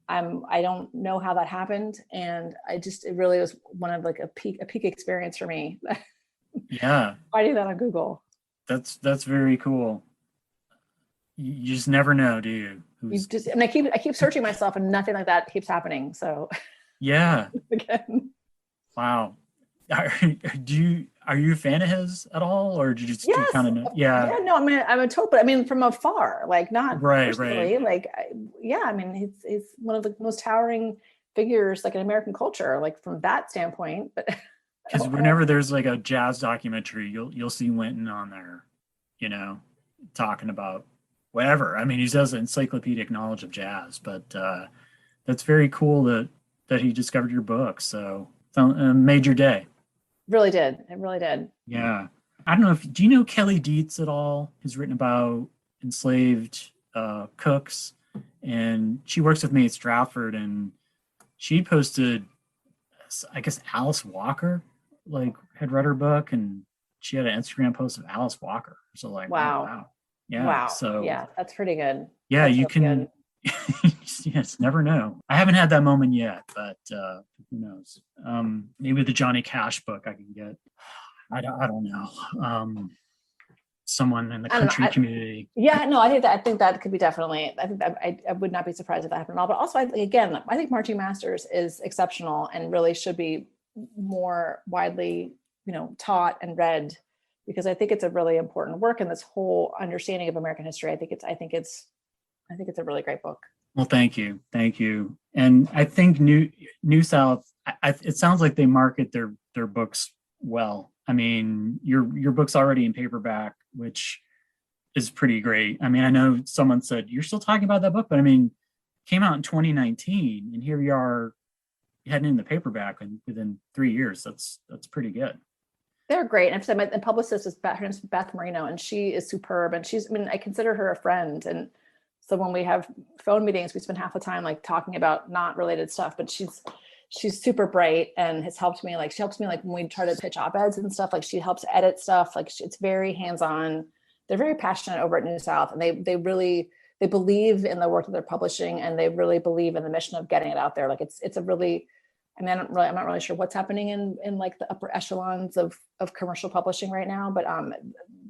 I don't know how that happened. And it really was one of like a peak experience for me. Yeah. Finding that on Google. That's very cool. You just never know, do you? I keep searching myself and nothing like that keeps happening. So yeah. Again. Wow. Are you a fan of his at all, or did you just kind of know? Yeah. Yeah. No, I'm a total, but I mean from afar, like not personally. Right. Like, I mean, he's one of the most towering figures like in American culture, like from that standpoint. But because whenever there's like a jazz documentary, you'll see Wynton on there, talking about whatever. I mean, he has encyclopedic knowledge of jazz, but that's very cool that he discovered your book. So it's a major day. Really did. It really did. Yeah. I don't know do you know Kelly Dietz at all? Who's written about enslaved cooks, and she works with me at Stratford, and she posted, I guess Alice Walker had read her book, and she had an Instagram post of Alice Walker. So like, wow. Yeah. Wow. So yeah, that's pretty good. Yeah, that's you can. Yes, never know. I haven't had that moment yet, but who knows? Maybe the Johnny Cash book I can get. I don't know. someone in the country community. I think that could be definitely, I think that I would not be surprised if that happened at all. But also, I think marching masters is exceptional and really should be more widely, taught and read, because I think it's a really important work in this whole understanding of American history. I think it's a really great book. Well, thank you. And I think New South, it sounds like they market their books well. I mean, your book's already in paperback, which is pretty great. I mean, I know someone said, you're still talking about that book, but I mean, it came out in 2019 and here we are heading in the paperback and within 3 years. That's pretty good. They're great. And the publicist is her name's Beth Marino, and she is superb. And I consider her a friend. And so when we have phone meetings, we spend half the time like talking about not related stuff, but she's super bright and has helped me. Like she helps me like when we try to pitch op-eds and stuff, like she helps edit stuff. Like it's very hands-on. They're very passionate over at New South, and they believe in the work that they're publishing, and they really believe in the mission of getting it out there. Like it's a really, I mean, I'm not really sure what's happening in like the upper echelons of commercial publishing right now, but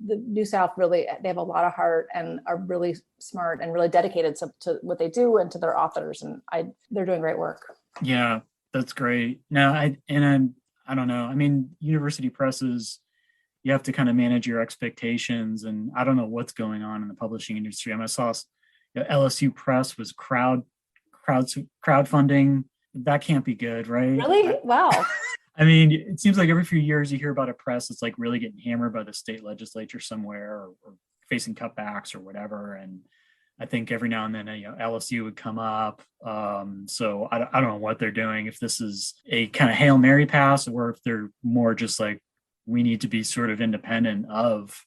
the New South really, they have a lot of heart and are really smart and really dedicated to what they do and to their authors, and they're doing great work. Yeah, that's great. Now, I don't know. I mean, university presses, you have to kind of manage your expectations, and I don't know what's going on in the publishing industry. I mean, I saw LSU Press was crowdfunding. That can't be good, right? Really? Wow. I mean, it seems like every few years you hear about a press that's like really getting hammered by the state legislature somewhere or facing cutbacks or whatever. And I think every now and then, LSU would come up. So I don't know what they're doing, if this is a kind of Hail Mary pass or if they're more just like, we need to be sort of independent of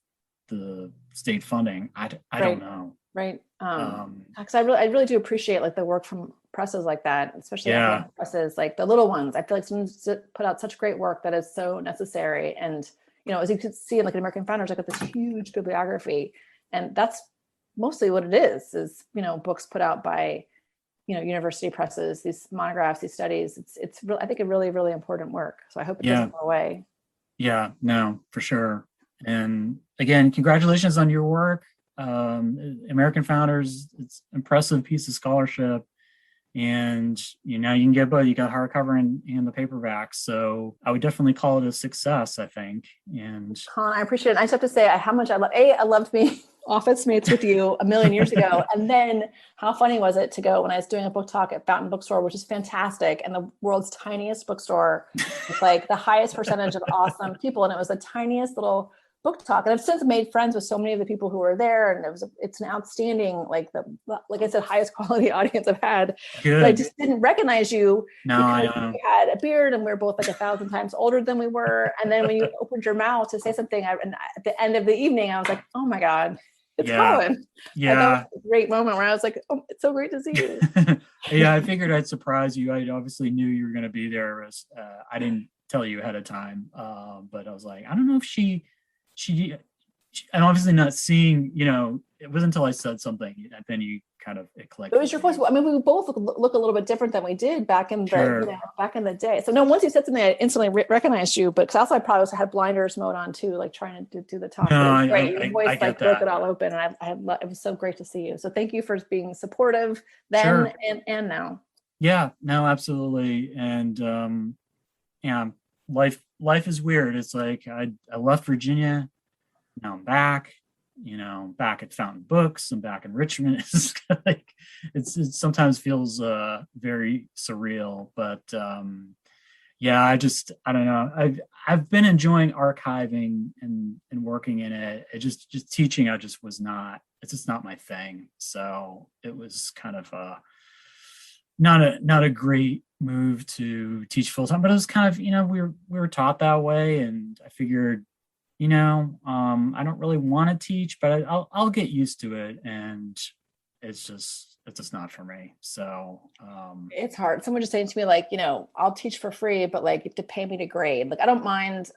the state funding. I don't know. Right. Because I really do appreciate like the work from presses like that, especially presses, like the little ones. I feel like some put out such great work that is so necessary. And, as you can see in like American Founders, I got this huge bibliography, and that's mostly what it is, books put out by, university presses, these monographs, these studies. It's really, I think, a really, really important work. So I hope it doesn't go away. Yeah, no, for sure. And again, congratulations on your work. American Founders, it's an impressive piece of scholarship. And now you can get both. You got hardcover and the paperback. So I would definitely call it a success, I think. And Colin, I appreciate it. I just have to say how much I loved being office mates with you a million years ago. And then how funny was it to go when I was doing a book talk at Fountain Bookstore, which is fantastic, and the world's tiniest bookstore with like the highest percentage of awesome people. And it was the tiniest little book talk. And I've since made friends with so many of the people who were there. And it's an outstanding, like I said, highest quality audience I've had. Good. But I just didn't recognize you because you had a beard and we were both like 1,000 times older than we were. And then when you opened your mouth to say something, and at the end of the evening, I was like, oh my God, it's Colin. Yeah. And that was a great moment where I was like, oh, it's so great to see you. Yeah, I figured I'd surprise you. I obviously knew you were going to be there. I didn't tell you ahead of time, but I was like, I don't know if she and obviously not seeing, it wasn't until I said something and then you kind of, it clicked. It was your voice. I mean, we both look a little bit different than we did back in the, back in the day. So no, once you said something, I instantly recognized you, but also I probably also had blinders mode on too, like trying to do the talk. No, your voice like broke it all open, and it was so great to see you. So thank you for being supportive then and now. Yeah, no, absolutely. And life is weird. It's like I left Virginia, now I'm back, back at Fountain Books, I'm back in Richmond. It's like it sometimes feels very surreal, but I don't know. I've been enjoying archiving and working in it. It just teaching, it's just not my thing. So it was kind of not a great move to teach full time, but it was kind of, we were taught that way, and I figured, I don't really want to teach, but I'll get used to it, and it's just not for me. So it's hard. Someone just saying to me like, I'll teach for free, but like you have to pay me to grade. Like I don't mind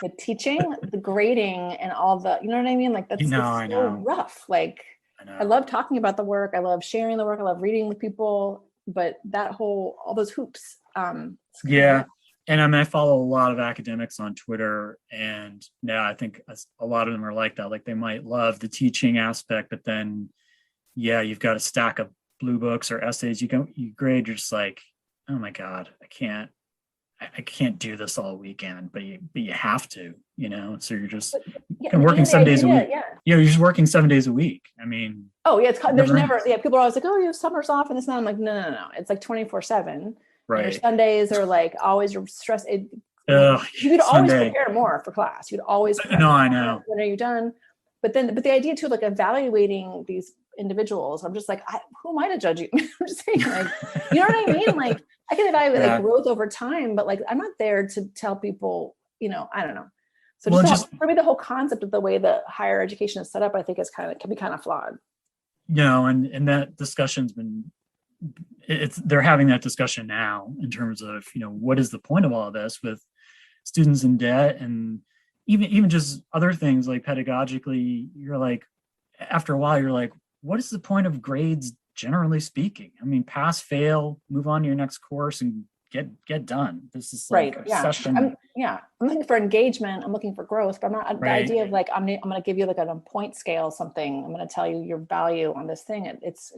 the teaching, the grading, and all the, you know what I mean? Like that's so rough. Like I love talking about the work. I love sharing the work. I love reading with people. But all those hoops. And I mean, I follow a lot of academics on Twitter, and now I think a lot of them are like that. Like they might love the teaching aspect, but then, yeah, you've got a stack of blue books or essays you grade. You're just like, oh my God, I can't do this all weekend, but you have to, so you're just working 7 days a week. You're just working 7 days a week. I mean, there's never people are always like, oh, you have summers off and this and that. I'm like, no. It's like 24/7. Right. Your Sundays are like always your stress. You could always prepare more for class. You'd always prepare. No, I know. When are you done? But the idea too, like evaluating these individuals, I'm just like, who am I to judge you? I'm just saying, like, you know what I mean? Like, I can evaluate like growth over time, but like, I'm not there to tell people, I don't know. So for me, the whole concept of the way the higher education is set up, I think can be kind of flawed. And that discussion's been. They're having that discussion now in terms of what is the point of all of this with students in debt, and even just other things like pedagogically, you're like, after a while you're like, what is the point of grades generally speaking? I mean, pass, fail, move on to your next course and get done. This is like a session. I'm looking for engagement, I'm looking for growth, but I'm not the idea of like I'm going to give you like a point scale something, I'm going to tell you your value on this thing. It's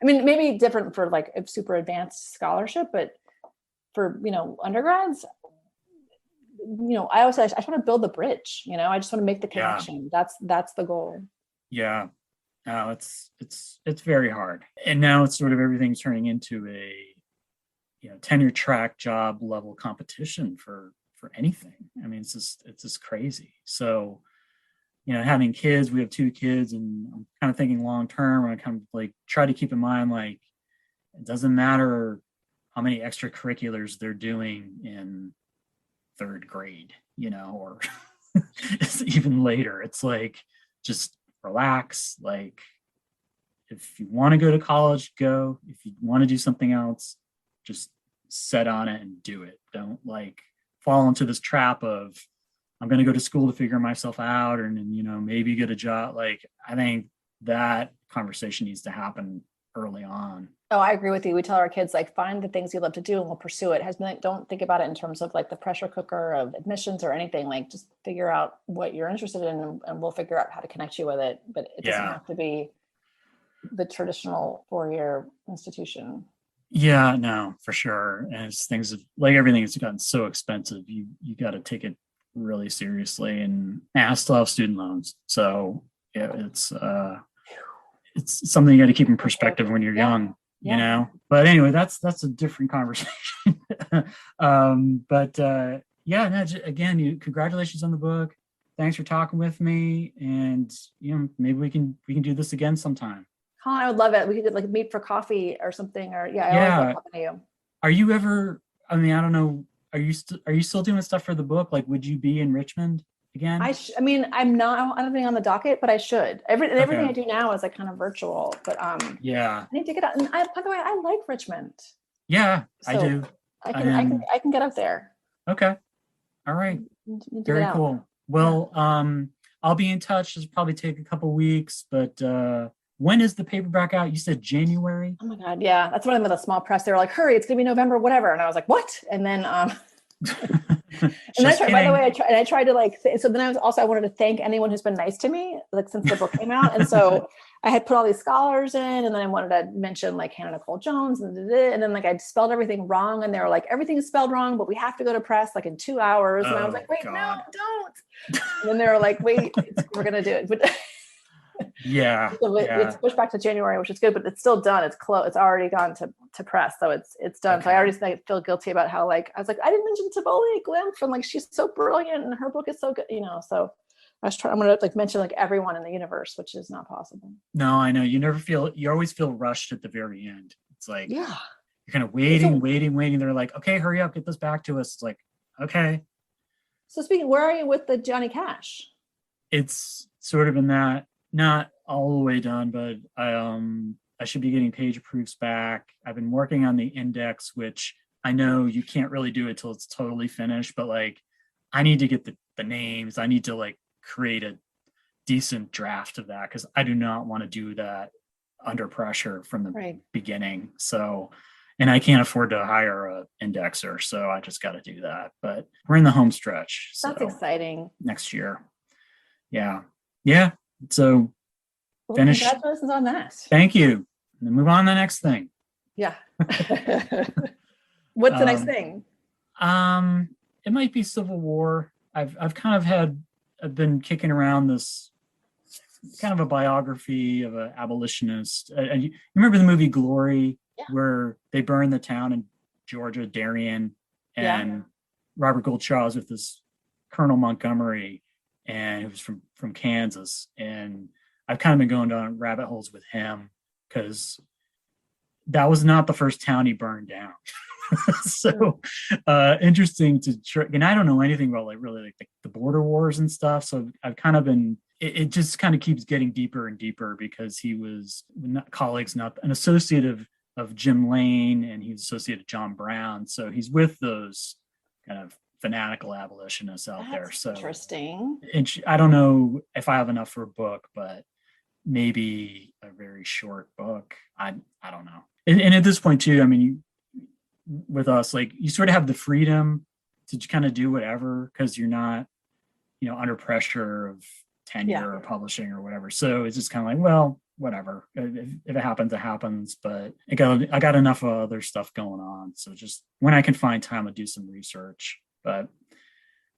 I mean, maybe different for like a super advanced scholarship, but for, undergrads, I always say, I just want to build the bridge, I just want to make the connection. That's the goal. Yeah. No, it's very hard. And now it's sort of everything's turning into a, tenure track job level competition for anything. I mean, it's just crazy. So, having kids, we have 2 kids, and I'm kind of thinking long term. I kind of like try to keep in mind, like, it doesn't matter how many extracurriculars they're doing in 3rd grade, or it's even later. It's like, just relax. Like, if you want to go to college, go. If you want to do something else, just set on it and do it. Don't like fall into this trap of, I'm going to go to school to figure myself out, and maybe get a job. Like, I think that conversation needs to happen early on. Oh, I agree with you. We tell our kids, like, find the things you love to do and we'll pursue it. Don't think about it in terms of like the pressure cooker of admissions or anything. Like, just figure out what you're interested in and we'll figure out how to connect you with it. But it doesn't have to be the traditional 4-year institution. Yeah, no, for sure. And like everything has gotten so expensive. You got to take it really seriously, and I still have student loans, so yeah, it's something you got to keep in perspective when you're young, but anyway, that's a different conversation. Again, congratulations on the book. Thanks for talking with me, and maybe we can do this again sometime. Colin, I would love it. We could like meet for coffee or something, or I always love talking to you. Are you ever, I mean, I don't know, are you still doing stuff for the book? Like, would you be in Richmond again? I'm not, I don't think on the docket, but I should. Everything I do now is like kind of virtual, but I need to get out. And by the way, I like Richmond. Yeah, so I do. I can get up there. Okay. All right. Very cool. Well, I'll be in touch. It'll probably take a couple weeks, but when is the paperback out? You said January? Oh my God. Yeah. That's what I'm with a small press. They were like, hurry, it's gonna be November, whatever. And I was like, what? And then, and I tried to like, so then I wanted to thank anyone who's been nice to me, like since the book came out. And so I had put all these scholars in, and then I wanted to mention like Hannah Nicole Jones and then like I spelled everything wrong. And they were like, everything is spelled wrong, but we have to go to press like in 2 hours. And I was like, wait, no, don't. And then they were like, wait, we're going to do it. But it's pushed back to January, which is good, but it's still done. It's close. It's already gone to press, so it's done. Okay. So I already feel guilty about how like I was like, I didn't mention Taboli Glimpse, and like she's so brilliant and her book is so good, So I'm gonna like mention like everyone in the universe, which is not possible. No, I know. You always feel rushed at the very end. It's like you're kind of waiting. They're like, okay, hurry up, get this back to us. It's like, okay. So speaking, where are you with the Johnny Cash? It's sort of in that. Not all the way done, but I should be getting page proofs back. I've been working on the index, which I know you can't really do it till it's totally finished, but like I need to get the names. I need to like create a decent draft of that, because I do not want to do that under pressure from the beginning. So And I can't afford to hire a indexer, so I just got to do that. But we're in the home stretch. That's exciting. Next year. Yeah. So finish. Congratulations on that. Thank you. And then move on to the next thing. Yeah. What's the next thing? It might be Civil War. I've been kicking around this kind of a biography of an abolitionist. You remember the movie Glory, where they burned the town in Georgia, Darien, and Robert Goldshaw's with this Colonel Montgomery, and he was from Kansas. And I've kind of been going down rabbit holes with him because that was not the first town he burned down. So interesting and I don't know anything about really the border wars and stuff. So I've kind of been, it just kind of keeps getting deeper and deeper because he was not an associate of Jim Lane, and he's associated with John Brown. So he's with those kind of fanatical abolitionists out there. So interesting. I don't know if I have enough for a book, but maybe a very short book. I don't know. And at this point too, I mean, with us, like, you sort of have the freedom to kind of do whatever because you're not, under pressure of tenure or publishing or whatever. So it's just kind of like, well, whatever. If it happens, it happens. But I got enough of other stuff going on. So just when I can find time, I'll do some research. But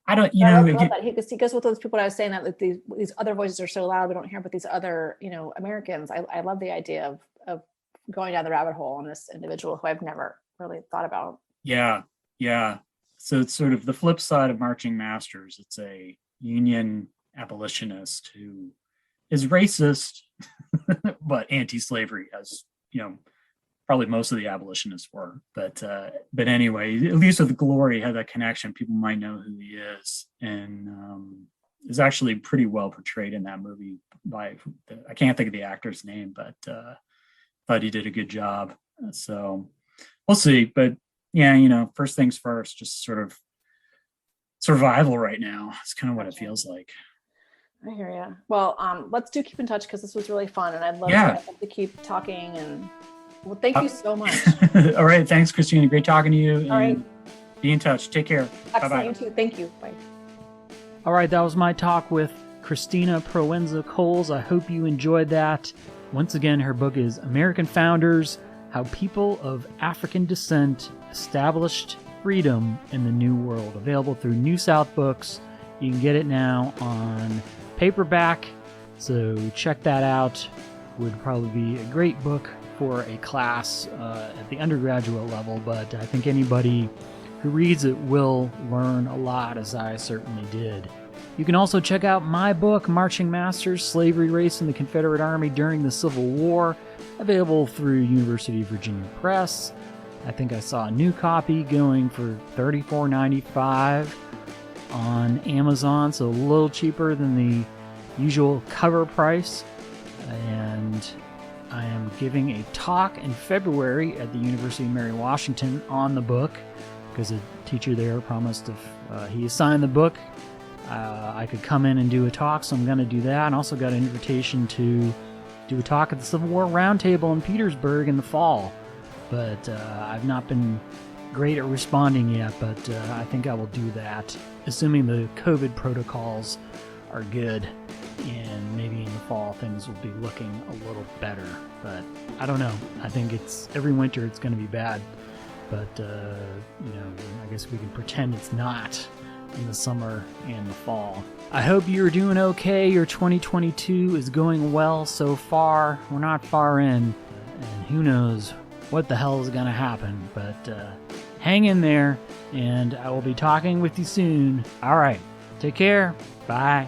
I don't, I love that. He goes with those people. I was saying that like these other voices are so loud we don't hear, but these other, Americans. I love the idea of going down the rabbit hole on this individual who I've never really thought about. Yeah. So it's sort of the flip side of Marching Masters. It's a Union abolitionist who is racist, but anti-slavery, as probably most of the abolitionists were. But anyway, at least with Glory, had that connection. People might know who he is, and is actually pretty well portrayed in that movie by, I can't think of the actor's name, but thought he did a good job. So we'll see. But yeah, first things first, just sort of survival right now. It's kind of what it feels like. I hear you. Well, let's keep in touch because this was really fun, and I'd love to keep talking. And well, thank you so much. All right, thanks, Christina. Great talking to you. All right, be in touch. Take care. Excellent. Bye-bye. You too. Thank you. Bye. All right, that was my talk with Christina Proenza-Coles. I hope you enjoyed that. Once again, her book is American Founders: How People of African Descent Established Freedom in the New World. Available through New South Books. You can get it now on paperback, so check that out. Would probably be a great book for a class at the undergraduate level, but I think anybody who reads it will learn a lot, as I certainly did. You can also check out my book, Marching Masters: Slavery, Race, and the Confederate Army During the Civil War, available through University of Virginia Press. I think I saw a new copy going for $34.95 on Amazon, so a little cheaper than the usual cover price. And I am giving a talk in February at the University of Mary Washington on the book, because a teacher there promised if he assigned the book, I could come in and do a talk, so I'm going to do that. And also got an invitation to do a talk at the Civil War Roundtable in Petersburg in the fall. But I've not been great at responding yet, but I think I will do that, assuming the COVID protocols are good, and maybe in the fall things will be looking a little better. But I don't know. I think every winter it's going to be bad, but I guess we can pretend it's not in the summer and the fall. I hope you're doing okay. Your 2022 is going well so far. We're not far in, and who knows what the hell is going to happen, but hang in there, and I will be talking with you soon. All right, take care. Bye.